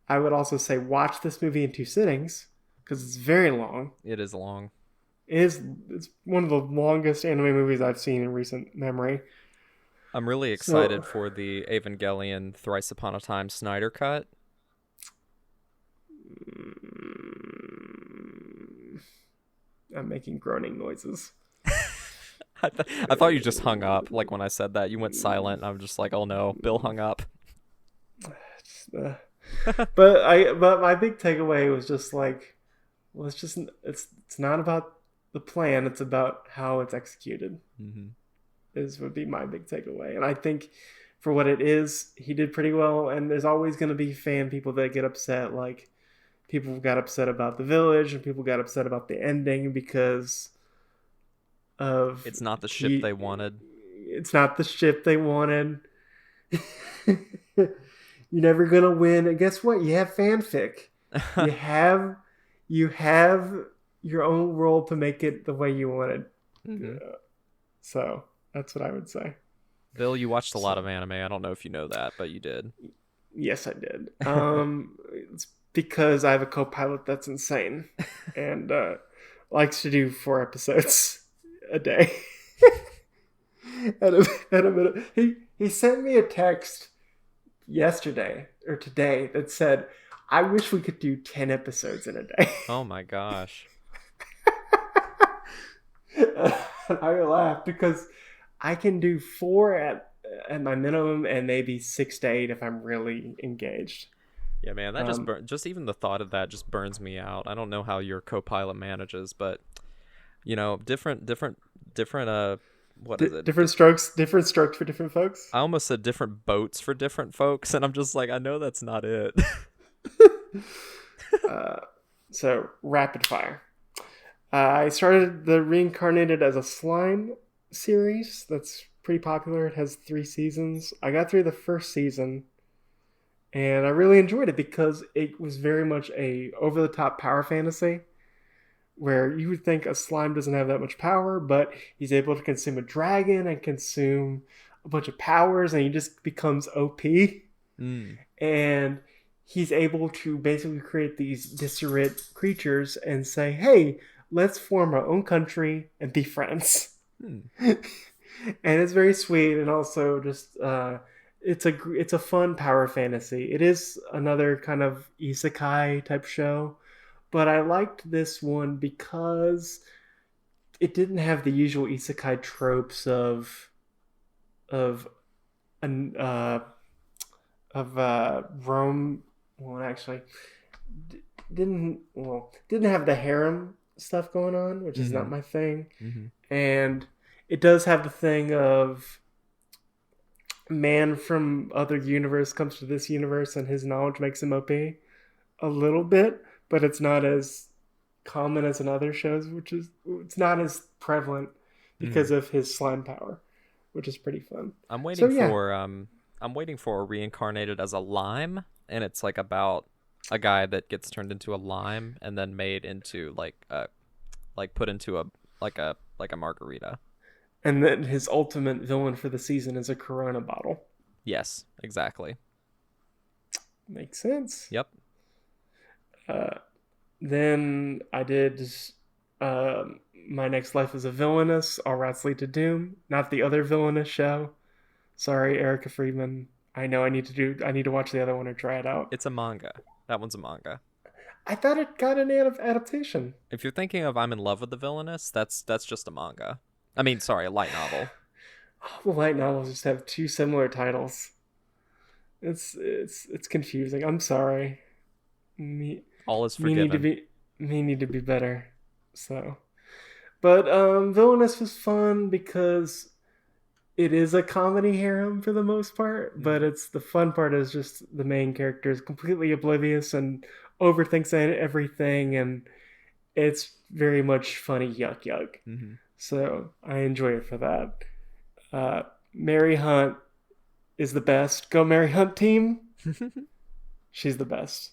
Speaker 2: I would also say watch this movie in 2 sittings because it's very long.
Speaker 1: It is long.
Speaker 2: It's one of the longest anime movies I've seen in recent memory.
Speaker 1: I'm really excited for the Evangelion Thrice Upon a Time Snyder cut.
Speaker 2: I'm making groaning noises.
Speaker 1: I thought you just hung up. Like when I said that, you went silent. And I'm just like, oh no, Bill hung up.
Speaker 2: But my big takeaway was just like, well, it's not about the plan. It's about how it's executed.
Speaker 1: Mm-hmm.
Speaker 2: Would be my big takeaway. And I think for what it is, he did pretty well. And there's always going to be fan people that get upset. Like people got upset about the village, and people got upset about the ending because of
Speaker 1: it's not the ship they wanted.
Speaker 2: It's not the ship they wanted. You're never gonna win. And guess what? You have fanfic. you have your own world to make it the way you wanted.
Speaker 1: Mm-hmm.
Speaker 2: So that's what I would say.
Speaker 1: Bill, you watched a lot of anime. I don't know if you know that, but you did.
Speaker 2: Yes, I did. It's because I have a co-pilot that's insane and likes to do 4 episodes a day. at a minute. He sent me a text yesterday or today that said, I wish we could do 10 episodes in a day.
Speaker 1: Oh my gosh.
Speaker 2: I laugh because I can do 4 at my minimum and maybe 6 to 8 if I'm really engaged.
Speaker 1: Yeah, man, that just even the thought of that just burns me out. I don't know how your co-pilot manages, but you know, different what is it?
Speaker 2: Different strokes for different folks.
Speaker 1: I almost said different boats for different folks, and I'm just like, I know that's not it.
Speaker 2: So rapid fire. I started the Reincarnated as a Slime series. That's pretty popular. It has 3 seasons. I got through the first season, and I really enjoyed it because it was very much a over-the-top power fantasy, where you would think a slime doesn't have that much power, but he's able to consume a dragon and consume a bunch of powers, and he just becomes OP. And he's able to basically create these disparate creatures and say, hey, let's form our own country and be friends. And it's very sweet, and also just it's a fun power fantasy. It is another kind of isekai type show, but I liked this one because it didn't have the usual isekai tropes of Rome. Well, actually, didn't have the harem stuff going on, which is not my thing. And it does have the thing of man from other universe comes to this universe and his knowledge makes him OP a little bit, but it's not as common as in other shows, it's not as prevalent because of his slime power, which is pretty fun.
Speaker 1: I'm waiting for Reincarnated as a Lime, and it's like about a guy that gets turned into a lime and then made into put into a margarita.
Speaker 2: And then his ultimate villain for the season is a Corona bottle.
Speaker 1: Yes, exactly.
Speaker 2: Makes sense.
Speaker 1: Yep.
Speaker 2: Then I did My Next Life as a Villainess, All Routes Lead to Doom. Not the other Villainous show. Sorry, Erica Friedman. I know I need to watch the other one or try it out.
Speaker 1: It's a manga. That one's a manga.
Speaker 2: I thought it got an adaptation.
Speaker 1: If you're thinking of I'm in Love with the Villainess, that's just a manga. I mean, sorry, a light novel.
Speaker 2: The light novels just have 2 similar titles. It's confusing. I'm sorry.
Speaker 1: All is forgiven.
Speaker 2: Me need to be better. So, but Villainous was fun because it is a comedy harem for the most part, but it's the fun part is just the main character is completely oblivious and overthinks everything, and it's very much funny yuck. So I enjoy it for that. Mary Hunt is the best. Go Mary Hunt team. She's the best.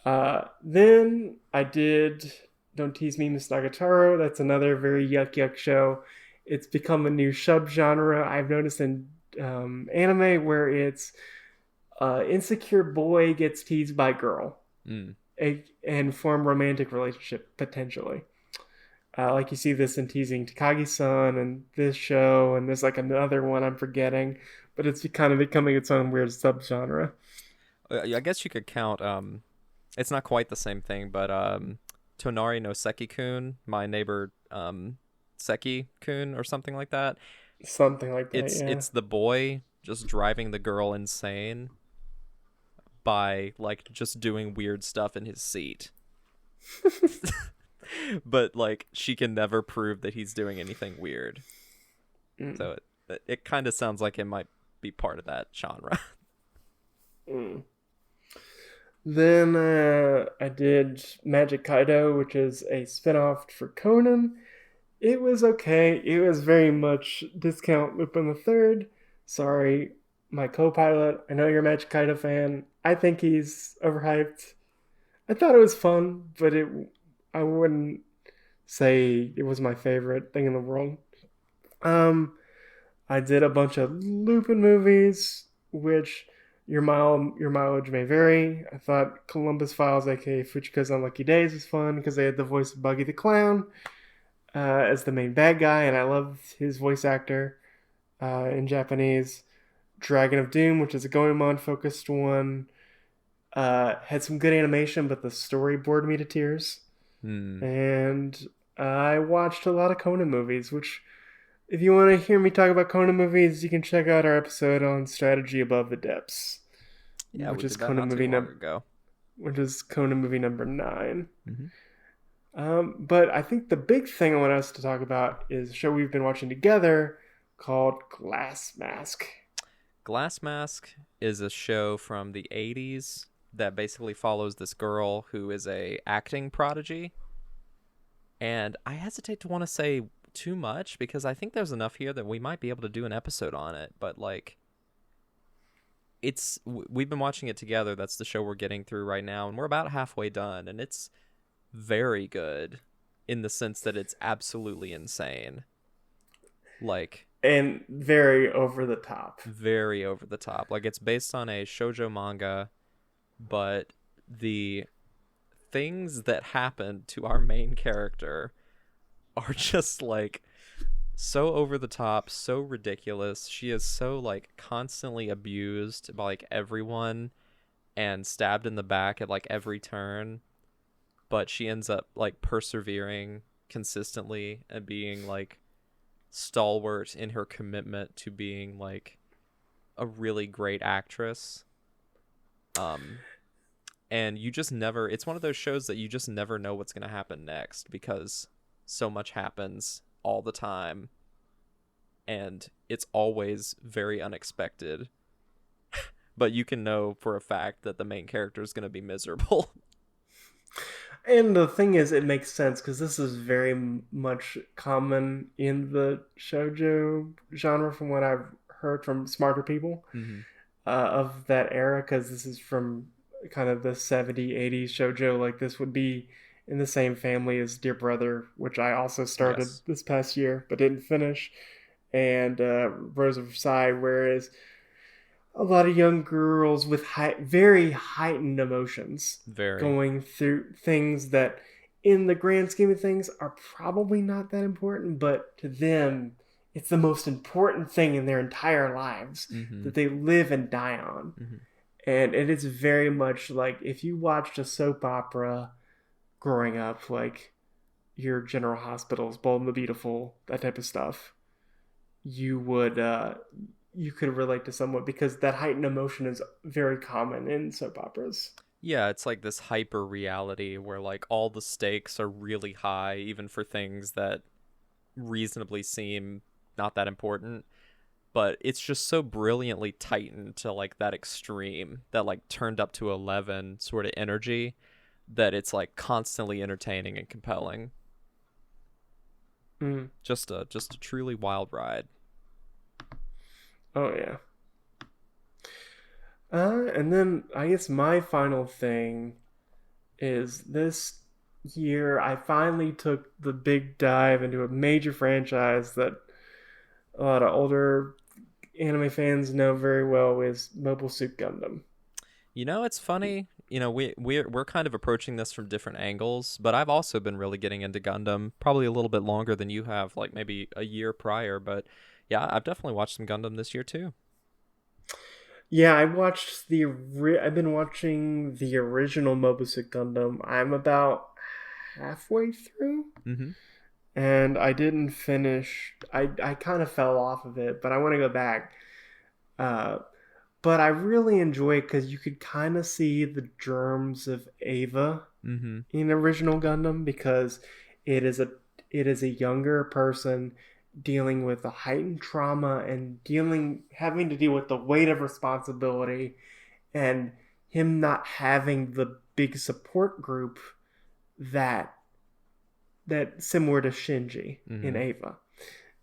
Speaker 2: Then I did Don't Tease Me, Miss Nagatoro. That's another very yuck show. It's become a new subgenre I've noticed in anime where it's insecure boy gets teased by girl
Speaker 1: Mm.
Speaker 2: and form romantic relationship potentially. Like you see this in teasing Takagi-san and this show, and there's like another one I'm forgetting, but it's kind of becoming its own weird subgenre.
Speaker 1: I guess you could count. It's not quite the same thing, but Tonari no Seki-kun, my neighbor Seki-kun, or something like that.
Speaker 2: Something like that, yeah.
Speaker 1: It's the boy just driving the girl insane by like just doing weird stuff in his seat. But like she can never prove that he's doing anything weird.
Speaker 2: Mm.
Speaker 1: So it kind of sounds like it might be part of that genre.
Speaker 2: Mm. Then I did Magic Kaido, which is a spinoff for Conan. It was okay. It was very much discount Lupin the Third. Sorry, my co-pilot. I know you're a Magic Kaido fan. I think he's overhyped. I thought it was fun, but I wouldn't say it was my favorite thing in the world. Um, I did a bunch of Lupin movies, which your mileage may vary. I thought Columbus Files, aka Fuchika's Unlucky Days, was fun because they had the voice of Buggy the Clown as the main bad guy, and I loved his voice actor in Japanese. Dragon of Doom, which is a Goemon focused one, had some good animation, but the story bored me to tears. And I watched a lot of Conan movies, which, if you want to hear me talk about Conan movies, you can check out our episode on Strategy Above the Depths,
Speaker 1: Yeah,
Speaker 2: which
Speaker 1: we
Speaker 2: is
Speaker 1: did that
Speaker 2: Conan
Speaker 1: not
Speaker 2: movie
Speaker 1: too long ago.
Speaker 2: which is Conan movie number 9.
Speaker 1: Mm-hmm.
Speaker 2: But I think the big thing I want us to talk about is a show we've been watching together called Glass Mask.
Speaker 1: Glass Mask is a show from the 80s that basically follows this girl who is a acting prodigy. And I hesitate to want to say too much because I think there's enough here that we might be able to do an episode on it. But like, we've been watching it together. That's the show we're getting through right now, and we're about halfway done, and it's very good in the sense that it's absolutely insane. Like,
Speaker 2: and very over the top.
Speaker 1: Very over the top. Like, it's based on a shoujo manga, but the things that happen to our main character are just like so over the top, so ridiculous. She is so like constantly abused by like everyone and stabbed in the back at like every turn, but she ends up like persevering consistently and being like stalwart in her commitment to being like a really great actress. And you just never, it's one of those shows that you just never know what's going to happen next because so much happens all the time and it's always very unexpected. But you can know for a fact that the main character is going to be miserable.
Speaker 2: And the thing is, it makes sense because this is very much common in the shoujo genre from what I've heard from smarter people of that era, because this is from kind of the 70s, 80s shoujo. Like, this would be in the same family as Dear Brother, which I also started this past year but didn't finish, and Rose of Versailles, whereas a lot of young girls with very heightened emotions going through things that in the grand scheme of things are probably not that important, but to them it's the most important thing in their entire lives that they live and die on. And it is very much like if you watched a soap opera growing up, like your General Hospitals, Bold and the Beautiful, that type of stuff, you would you could relate to somewhat because that heightened emotion is very common in soap operas.
Speaker 1: Yeah, it's like this hyper reality where like all the stakes are really high, even for things that reasonably seem not that important. But it's just so brilliantly tightened to like that extreme, that like turned up to 11 sort of energy, that it's like constantly entertaining and compelling. Just a truly wild ride.
Speaker 2: Oh yeah. And then I guess my final thing is this year I finally took the big dive into a major franchise that a lot of older anime fans know very well is Mobile Suit Gundam.
Speaker 1: It's funny. We're kind of approaching this from different angles, but I've also been really getting into Gundam, probably a little bit longer than you have, like maybe a year prior. But yeah, I've definitely watched some Gundam this year too.
Speaker 2: Yeah, I've been watching the original Mobile Suit Gundam. I'm about halfway through,
Speaker 1: Mm-hmm.
Speaker 2: and I didn't finish. I kind of fell off of it, but I want to go back. Uh, but I really enjoy it because you could kind of see the germs of Ava
Speaker 1: Mm-hmm.
Speaker 2: in original Gundam because it is a it is a younger person dealing with a heightened trauma and dealing having to deal with the weight of responsibility and him not having the big support group that similar to Shinji in
Speaker 1: Mm-hmm.
Speaker 2: Ava.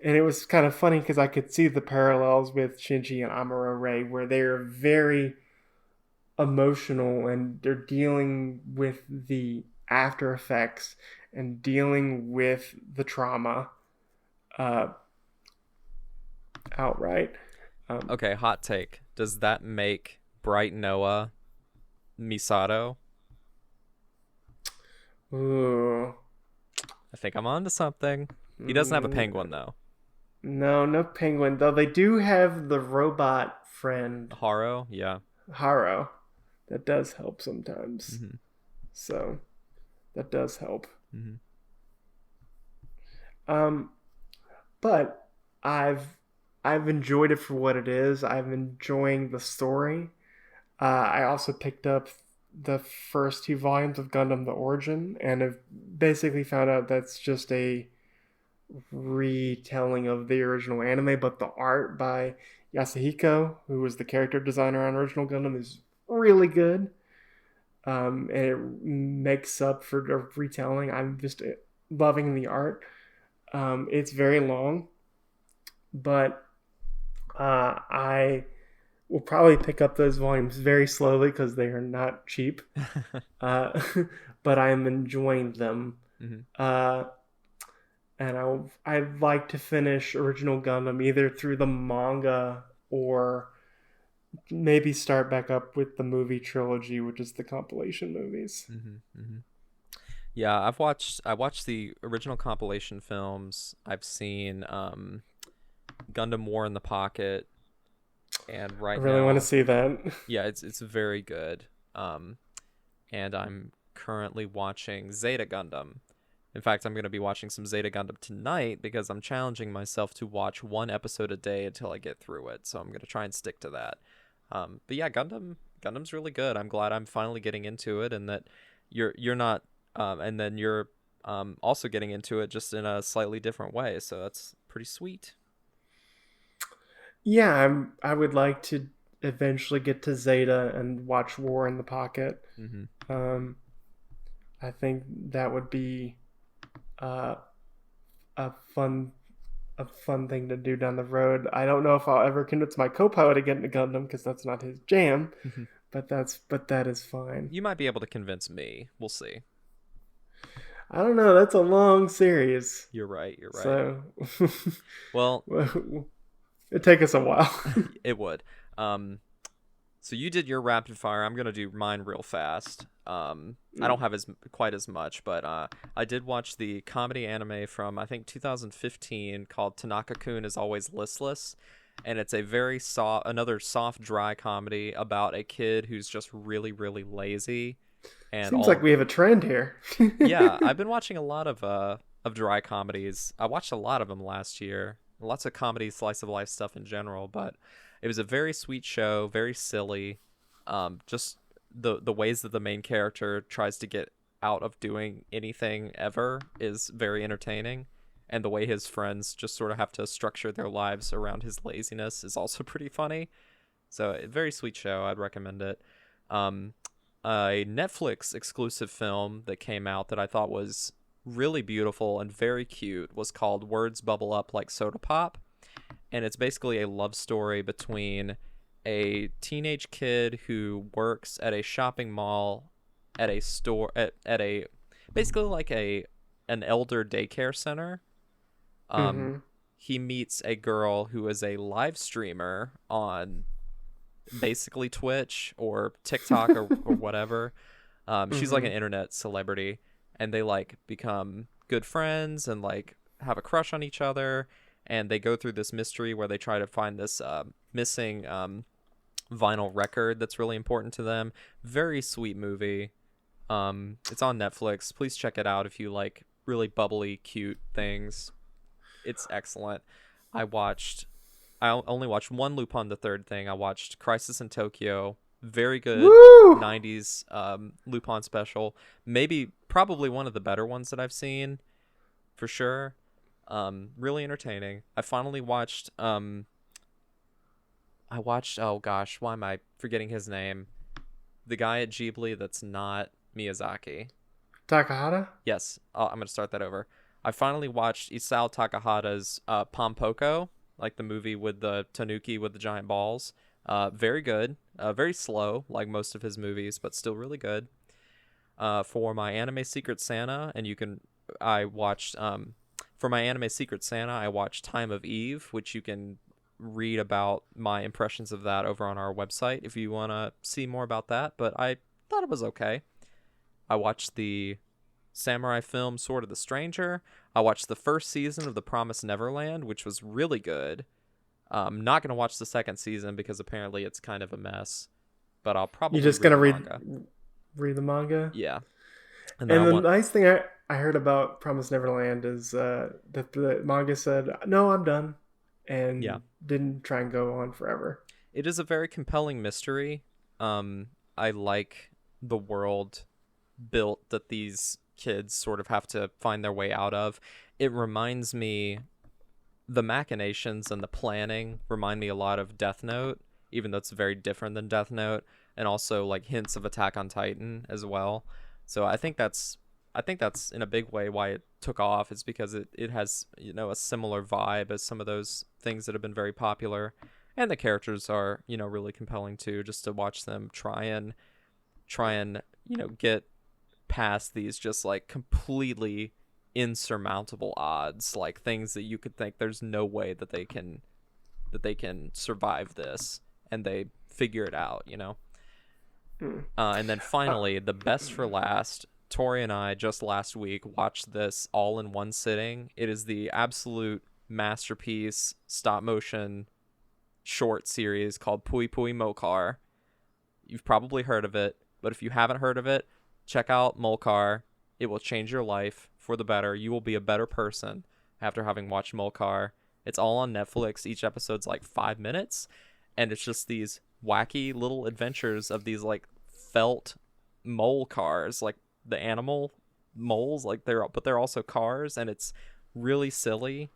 Speaker 2: And it was kind of funny because I could see the parallels with Shinji and Amuro Ray where they're very emotional and they're dealing with the after effects and dealing with the trauma uh, outright.
Speaker 1: Okay, hot take. Does that make Bright Noah Misato?
Speaker 2: Ooh.
Speaker 1: I think I'm on to something. He doesn't have a penguin though.
Speaker 2: No, no penguin. Though they do have the robot friend,
Speaker 1: Haro, yeah.
Speaker 2: Haro. That does help sometimes.
Speaker 1: Mm-hmm.
Speaker 2: So, that does help.
Speaker 1: Mm-hmm.
Speaker 2: Um, but I've enjoyed it for what it is. I'm enjoying the story. I also picked up the first two volumes of Gundam: The Origin, and have basically found out that's just a retelling of the original anime, but the art by Yasuhiko, who was the character designer on original Gundam, is really good. And it makes up for the retelling. I'm just loving the art. It's very long, but I will probably pick up those volumes very slowly because they are not cheap. Uh, but I'm enjoying them.
Speaker 1: Mm-hmm.
Speaker 2: Uh, and I'd like to finish original Gundam either through the manga or maybe start back up with the movie trilogy, which is the compilation movies.
Speaker 1: Mm-hmm. Mm-hmm. Yeah, I watched the original compilation films. I've seen Gundam War in the Pocket, and
Speaker 2: I
Speaker 1: right
Speaker 2: really want to
Speaker 1: now,
Speaker 2: see that.
Speaker 1: yeah, it's very good. Um, and I'm currently watching Zeta Gundam. In fact, I'm going to be watching some Zeta Gundam tonight because I'm challenging myself to watch one episode a day until I get through it. So I'm going to try and stick to that. But yeah, Gundam's really good. I'm glad I'm finally getting into it, and that you're not, and then you're also getting into it just in a slightly different way. So that's pretty sweet.
Speaker 2: Yeah, I would like to eventually get to Zeta and watch War in the Pocket.
Speaker 1: Mm-hmm.
Speaker 2: Um, I think that would be uh, a fun thing to do down the road. I don't know if I'll ever convince my co-pilot to get into Gundam because that's not his jam, but that is fine.
Speaker 1: You might be able to convince me. We'll see.
Speaker 2: I don't know. That's a long series,
Speaker 1: You're right. You're right.
Speaker 2: so
Speaker 1: Well,
Speaker 2: it'd take us a while.
Speaker 1: it would. So you did your rapid fire. I'm gonna do mine real fast. I don't have quite as much, but I did watch the comedy anime from I think 2015 called Tanaka-kun is Always Listless, and it's a very another soft, dry comedy about a kid who's just really, really lazy, and
Speaker 2: Seems like we have a trend here.
Speaker 1: yeah, I've been watching a lot of dry comedies. I watched a lot of them last year. Lots of comedy, slice of life stuff in general, but it was a very sweet show, very silly. Just the ways that the main character tries to get out of doing anything ever is very entertaining, and the way his friends just sort of have to structure their lives around his laziness is also pretty funny. So, a very sweet show. I'd recommend it. Um, a Netflix exclusive film that came out that I thought was really beautiful and very cute was called Words Bubble Up Like Soda Pop, and it's basically a love story between a teenage kid who works at a shopping mall at a store at a basically like an elder daycare center, um
Speaker 2: Mm-hmm.
Speaker 1: he meets a girl who is a live streamer on basically Twitch or TikTok or whatever. She's like an internet celebrity, and they like become good friends and like have a crush on each other, and they go through this mystery where they try to find this missing vinyl record that's really important to them. Very sweet movie. It's on Netflix. Please check it out if you like really bubbly, cute things. It's excellent. I only watched one Lupin the Third thing. I watched Crisis in Tokyo. Very good.
Speaker 2: Woo!
Speaker 1: 90s Lupin special. Probably one of the better ones that I've seen, for sure. Really entertaining. I finally watched oh gosh, why am I forgetting his name? The guy at Ghibli that's not Miyazaki.
Speaker 2: Takahata?
Speaker 1: Yes, I'm going to start that over. I finally watched Isao Takahata's Pompoko, like the movie with the tanuki with the giant balls. Very good. Very slow, like most of his movies, but still really good. For my anime Secret Santa, for my anime Secret Santa, I watched Time of Eve, which you can read about my impressions of that over on our website if you want to see more about that, but I thought it was okay. I watched the samurai film Sword of the Stranger. I watched the first season of The Promised Neverland, which was really good. I'm not going to watch the second season because apparently it's kind of a mess, but I'll probably
Speaker 2: You just gonna
Speaker 1: read the manga.
Speaker 2: read the manga?
Speaker 1: Yeah.
Speaker 2: And the nice thing I heard about Promised Neverland is that the manga said, "No, I'm done," and didn't try and go on forever.
Speaker 1: It is a very compelling mystery. I like the world built that these kids sort of have to find their way out of. It reminds me, the machinations and the planning remind me a lot of Death Note, even though it's very different than Death Note, and also like hints of Attack on Titan as well. So I think that's in a big way why it took off, is because it has, a similar vibe as some of those things that have been very popular, and the characters are, really compelling too, just to watch them try and get past these just like completely insurmountable odds, like things that you could think there's no way that they can survive this, and they figure it out. And then finally, the best for last, Tori and I just last week watched this all in one sitting. It is the absolute masterpiece stop motion short series called Pui Pui Molcar. You've probably heard of it, but if you haven't heard of it, check out Molcar. It will change your life for the better. You will be a better person after having watched Molcar. It's all on Netflix. Each episode's like 5 minutes, and it's just these wacky little adventures of these like felt mole cars, like the animal moles, like they're also cars, and it's really silly.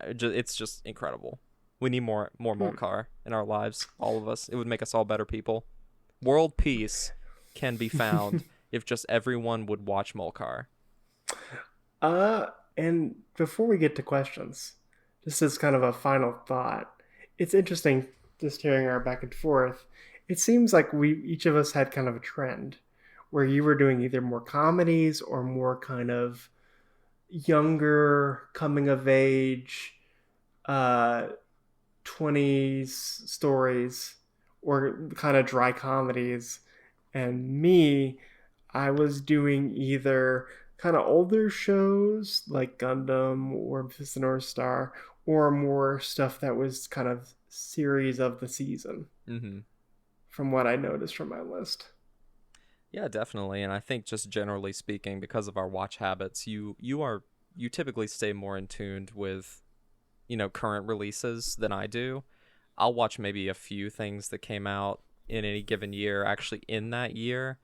Speaker 1: It's just incredible. We need more Molcar in our lives, all of us. It would make us all better people. World peace can be found if just everyone would watch Molcar.
Speaker 2: And before we get to questions, just as kind of a final thought, it's interesting just hearing our back and forth. It seems like each of us had kind of a trend where you were doing either more comedies or more kind of younger coming of age 20s stories, or kind of dry comedies. And me, I was doing either kind of older shows like Gundam or Fist of the North Star, or more stuff that was kind of series of the season.
Speaker 1: Mm-hmm.
Speaker 2: From what I noticed from my list.
Speaker 1: Yeah, definitely. And I think just generally speaking, because of our watch habits, you typically stay more in tune with, current releases than I do. I'll watch maybe a few things that came out in any given year, actually in that year.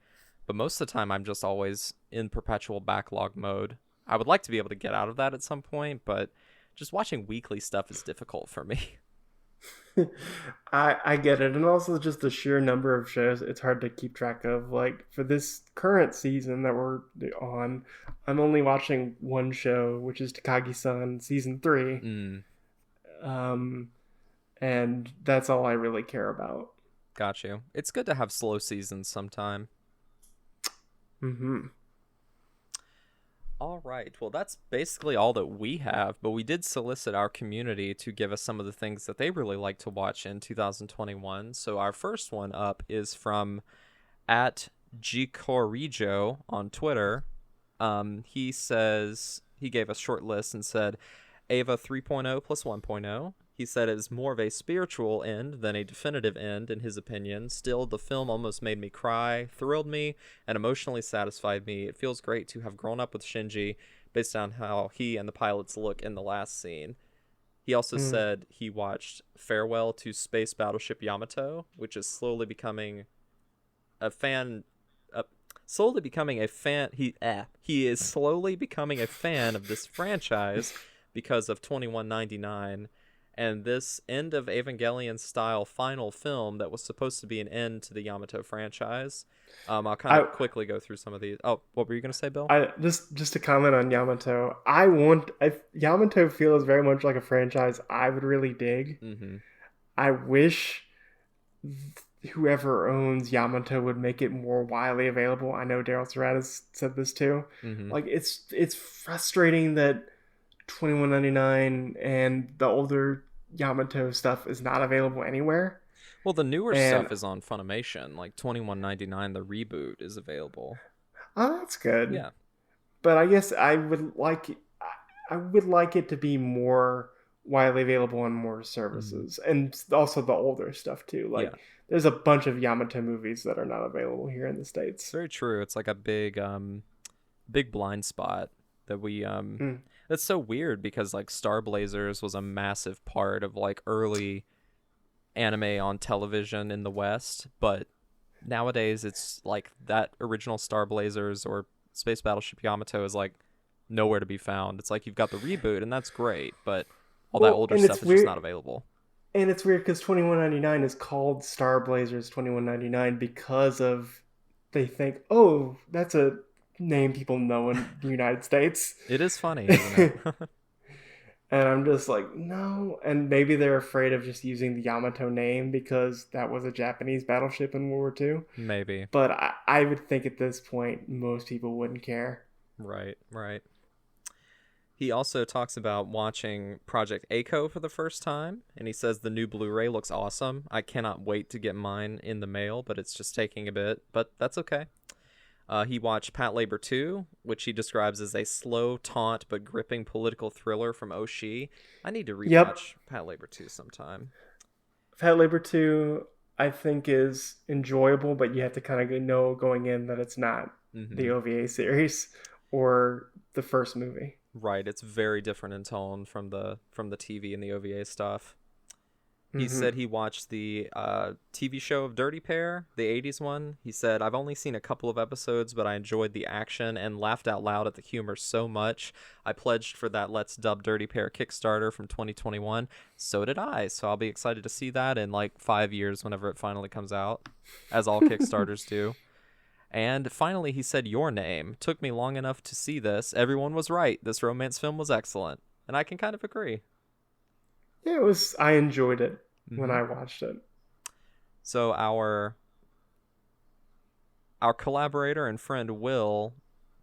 Speaker 1: But most of the time, I'm just always in perpetual backlog mode. I would like to be able to get out of that at some point, but just watching weekly stuff is difficult for me.
Speaker 2: I get it. And also just the sheer number of shows, it's hard to keep track of. Like, for this current season that we're on, I'm only watching one show, which is Takagi-san Season 3. And that's all I really care about.
Speaker 1: Got you. It's good to have slow seasons sometime.
Speaker 2: Mm-hmm.
Speaker 1: All right. Well, that's basically all that we have, but we did solicit our community to give us some of the things that they really like to watch in 2021. So our first one up is from at Gcorijo on Twitter. He says he gave a short list and said Ava 3.0 plus 1.0. He said it is more of a spiritual end than a definitive end, in his opinion. Still, the film almost made me cry, thrilled me, and emotionally satisfied me. It feels great to have grown up with Shinji based on how he and the pilots look in the last scene. He also said he watched Farewell to Space Battleship Yamato, which is slowly becoming a fan. Slowly becoming a fan. He is slowly becoming a fan of this franchise because of 2199. And this end of Evangelion style final film that was supposed to be an end to the Yamato franchise. I'll kind of quickly go through some of these. Oh, what were you going to say, Bill?
Speaker 2: Just to comment on Yamato. Yamato feels very much like a franchise I would really dig.
Speaker 1: Mm-hmm.
Speaker 2: I wish whoever owns Yamato would make it more widely available. I know Daryl Serratis said this too.
Speaker 1: Mm-hmm.
Speaker 2: Like it's frustrating that 2199 and the older Yamato stuff is not available anywhere.
Speaker 1: Well, the newer stuff is on Funimation. Like 2199, the reboot is available.
Speaker 2: Oh, that's good.
Speaker 1: Yeah.
Speaker 2: But I guess I would like it to be more widely available on more services, and also the older stuff too. Like there's a bunch of Yamato movies that are not available here in the States.
Speaker 1: Very true. It's like a big blind spot that we That's so weird because like Star Blazers was a massive part of like early anime on television in the West, but nowadays it's like that original Star Blazers or Space Battleship Yamato is like nowhere to be found. It's like you've got the reboot and that's great, but all that older stuff is just not available.
Speaker 2: And it's weird because 2199 is called Star Blazers 2199 because of they think, oh, that's a name people know in the United States.
Speaker 1: It is funny, isn't it?
Speaker 2: And I'm just like, no. And maybe they're afraid of just using the Yamato name because that was a Japanese battleship in World War II.
Speaker 1: Maybe.
Speaker 2: But I would think at this point, most people wouldn't care.
Speaker 1: Right. He also talks about watching Project A-ko for the first time, and he says the new Blu-ray looks awesome. I cannot wait to get mine in the mail, but it's just taking a bit, but that's okay. He watched Patlabor 2, which he describes as a slow, taunt, but gripping political thriller from Oshii. I need to rewatch Patlabor 2 sometime.
Speaker 2: Patlabor 2, I think, is enjoyable, but you have to kind of know going in that it's not the OVA series or the first movie.
Speaker 1: Right, it's very different in tone from the TV and the OVA stuff. He said he watched the TV show of Dirty Pair, the 80s one. He said, I've only seen a couple of episodes, but I enjoyed the action and laughed out loud at the humor so much. I pledged for that Let's Dub Dirty Pair Kickstarter from 2021. So did I. So I'll be excited to see that in like 5 years whenever it finally comes out, as all Kickstarters do. And finally, he said, Your Name. Took me long enough to see this. Everyone was right. This romance film was excellent. And I can kind of agree.
Speaker 2: Yeah, I enjoyed it when I watched it.
Speaker 1: So our collaborator and friend Will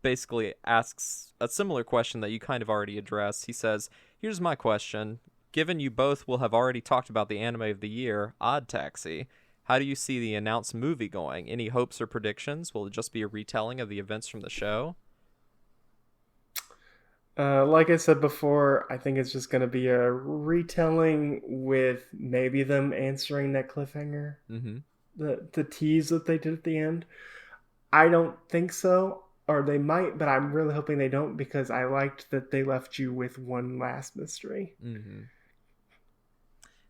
Speaker 1: basically asks a similar question that you kind of already addressed. He says, here's my question. Given you both will have already talked about the anime of the year, Odd Taxi, how do you see the announced movie going? Any hopes or predictions? Will it just be a retelling of the events from the show?
Speaker 2: Like I said before, I think it's just going to be a retelling with maybe them answering that cliffhanger. The tease that they did at the end. I don't think so. Or they might, but I'm really hoping they don't because I liked that they left you with one last mystery.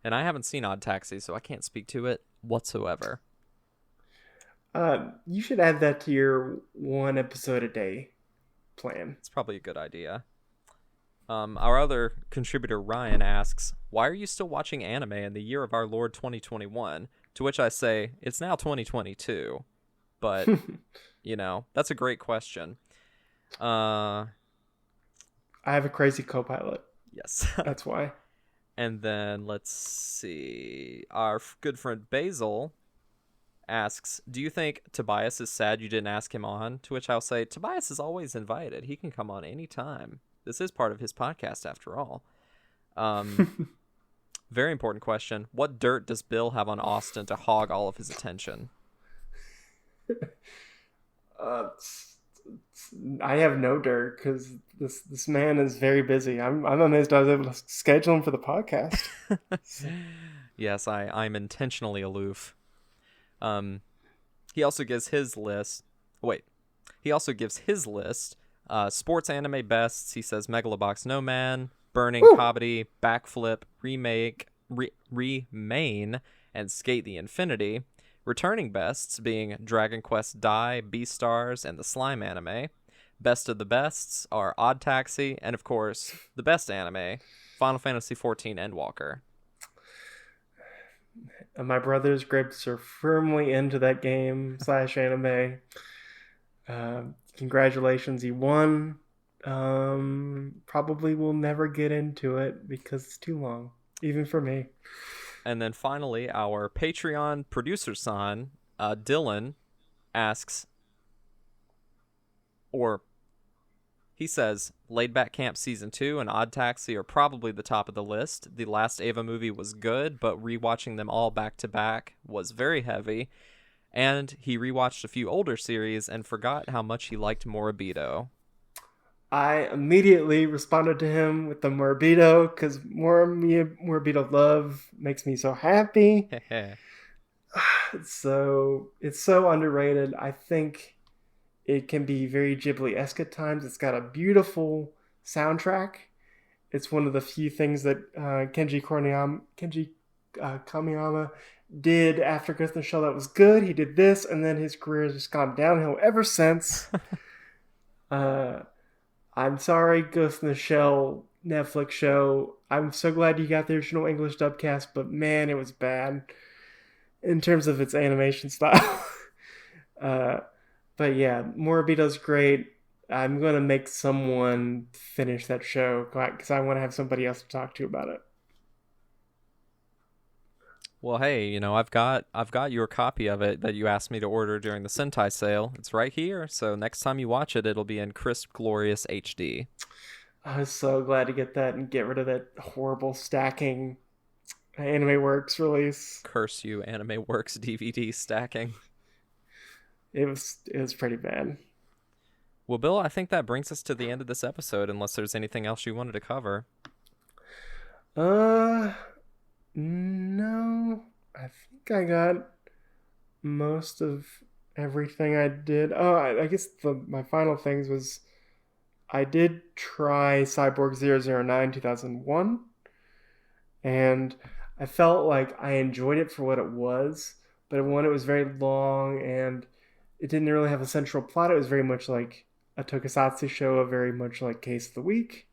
Speaker 1: And I haven't seen Odd Taxi, so I can't speak to it whatsoever.
Speaker 2: You should add that to your 1 episode a day plan.
Speaker 1: It's probably a good idea. Our other contributor, Ryan, asks, why are you still watching anime in the year of our Lord 2021? To which I say, it's now 2022. But, you know, that's a great question.
Speaker 2: I have a crazy co-pilot.
Speaker 1: Yes.
Speaker 2: That's why.
Speaker 1: And then, let's see. Our good friend Basil asks, do you think Tobias is sad you didn't ask him on? To which I'll say, Tobias is always invited. He can come on anytime. This is part of his podcast after all. Very important question. What dirt does Bill have on Austin to hog all of his attention?
Speaker 2: I have no dirt because this man is very busy. I'm amazed I was able to schedule him for the podcast.
Speaker 1: Yes, I'm intentionally aloof. He also gives his list. He also gives his list. Sports anime bests. He says Megalobox No Man, Burning Comedy, Backflip, Remain, and Skate the Infinity. Returning bests being Dragon Quest Dai, Beastars, and the Slime anime. Best of the bests are Odd Taxi, and of course, the best anime, Final Fantasy XIV Endwalker.
Speaker 2: My brother's grips are firmly into that game / anime. Congratulations, he won. Probably will never get into it because it's too long, even for me.
Speaker 1: And then finally, our Patreon producer-san, Dylan, asks, or he says, Laid Back Camp Season 2 and Odd Taxi are probably the top of the list. The last Eva movie was good, but rewatching them all back-to-back was very heavy. And he rewatched a few older series and forgot how much he liked Morbido. I
Speaker 2: immediately responded to him with the Morbido because Morbido love makes me so happy. It's so underrated. I think it can be very Ghibli-esque at times. It's got a beautiful soundtrack. It's one of the few things that Kenji Kamiyama did after Ghost in the Shell that was good. He did this, and then his career has just gone downhill ever since. I'm sorry, Ghost in the Shell Netflix show. I'm so glad you got the original English dubcast, but man, it was bad in terms of its animation style. But yeah, Morbido's great. I'm going to make someone finish that show because I want to have somebody else to talk to about it.
Speaker 1: Well, hey, I've got your copy of it that you asked me to order during the Sentai sale. It's right here, so next time you watch it, it'll be in crisp, glorious HD.
Speaker 2: I was so glad to get that and get rid of that horrible stacking Anime Works release.
Speaker 1: Curse you, Anime Works DVD stacking.
Speaker 2: It was pretty bad.
Speaker 1: Well, Bill, I think that brings us to the end of this episode, unless there's anything else you wanted to cover.
Speaker 2: No, I think I got most of everything I did. Oh, I guess my final things was I did try Cyborg 009 2001, and I felt like I enjoyed it for what it was, but one, it was very long, and it didn't really have a central plot. It was very much like a tokusatsu show, very much like Case of the Week.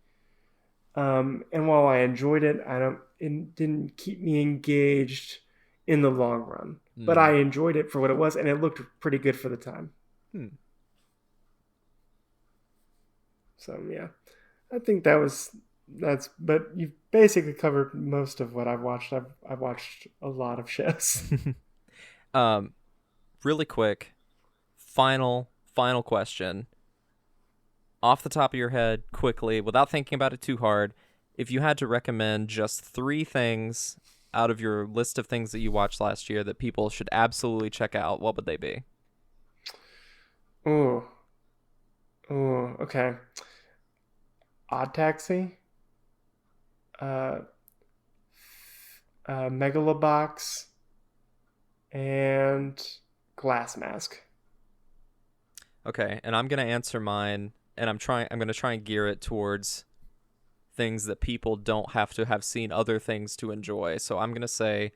Speaker 2: And while I enjoyed it, it didn't keep me engaged in the long run. But I enjoyed it for what it was, and it looked pretty good for the time. So yeah, I think but you've basically covered most of what I've watched. I've watched a lot of shows.
Speaker 1: Really quick, final question. Off the top of your head, quickly, without thinking about it too hard, if you had to recommend just 3 things out of your list of things that you watched last year that people should absolutely check out, what would they be?
Speaker 2: Oh, okay. Odd Taxi, Megalobox, and Glass Mask.
Speaker 1: Okay, and I'm gonna answer mine, and I'm gonna try and gear it towards things that people don't have to have seen other things to enjoy. So I'm gonna say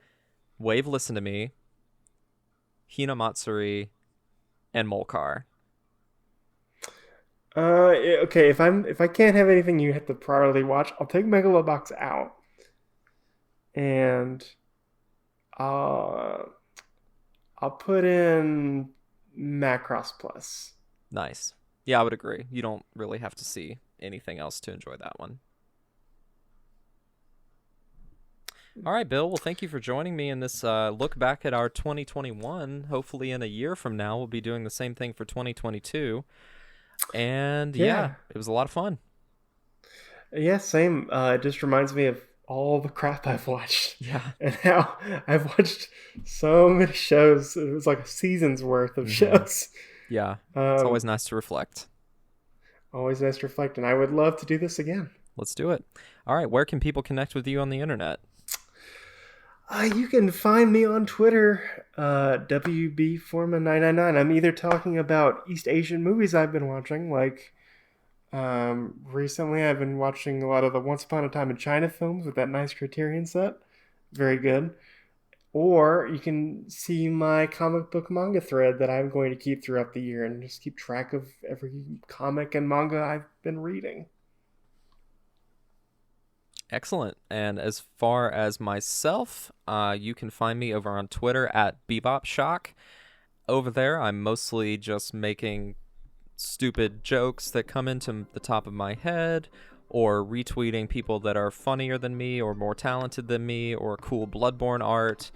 Speaker 1: Wave Listen to Me, Hinamatsuri, and Molcar.
Speaker 2: Okay, if I can't have anything you have to priorly watch, I'll take Megalobox out. And I'll put in Macross Plus.
Speaker 1: Nice. Yeah, I would agree. You don't really have to see anything else to enjoy that one. All right, Bill. Well, thank you for joining me in this look back at our 2021. Hopefully, in a year from now, we'll be doing the same thing for 2022. And yeah,
Speaker 2: Yeah.
Speaker 1: it was a lot of fun.
Speaker 2: Yeah, same. It just reminds me of all the crap I've watched
Speaker 1: Yeah.
Speaker 2: and how I've watched so many shows. It was like a season's worth of shows.
Speaker 1: Yeah. It's
Speaker 2: Um,
Speaker 1: always nice to reflect.
Speaker 2: Always nice to reflect, and I would love to do this again.
Speaker 1: Let's do it. All right. Where can people connect with you on the internet?
Speaker 2: You can find me on Twitter, WBForma999. I'm either talking about East Asian movies I've been watching, like recently I've been watching a lot of the Once Upon a Time in China films with that nice Criterion set. Very good. Or you can see my comic book manga thread that I'm going to keep throughout the year and just keep track of every comic and manga I've been reading.
Speaker 1: Excellent. And as far as myself, you can find me over on Twitter at BebopShock. Over there, I'm mostly just making stupid jokes that come into the top of my head, or retweeting people that are funnier than me or more talented than me, or cool Bloodborne art,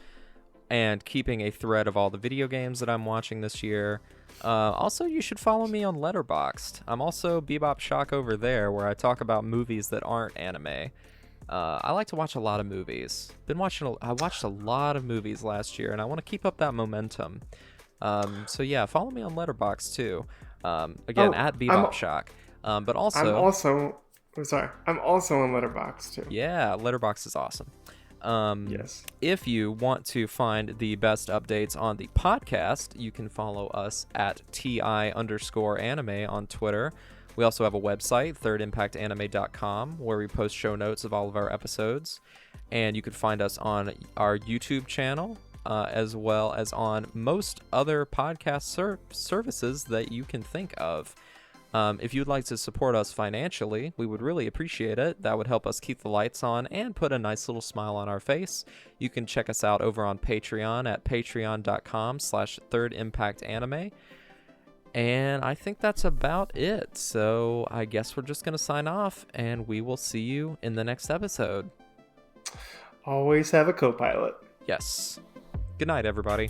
Speaker 1: and keeping a thread of all the video games that I'm watching this year. Also, you should follow me on Letterboxd. I'm also Bebop Shock over there, where I talk about movies that aren't anime. I like to watch a lot of movies. I watched a lot of movies last year, and I want to keep up that momentum. So yeah, follow me on Letterboxd too. Again, at Bebop Shock. But also,
Speaker 2: I'm also on Letterboxd too.
Speaker 1: yeah, Letterboxd is awesome.
Speaker 2: Yes.
Speaker 1: If you want to find the best updates on the podcast, you can follow us at TI_anime on Twitter. We also have a website, thirdimpactanime.com, where we post show notes of all of our episodes. And you can find us on our YouTube channel, as well as on most other podcast services that you can think of. If you'd like to support us financially, we would really appreciate it. That would help us keep the lights on and put a nice little smile on our face. You can check us out over on Patreon at patreon.com/thirdimpactanime. And I think that's about it. So I guess we're just going to sign off, and we will see you in the next episode.
Speaker 2: Always have a co-pilot.
Speaker 1: Yes. Good night, everybody.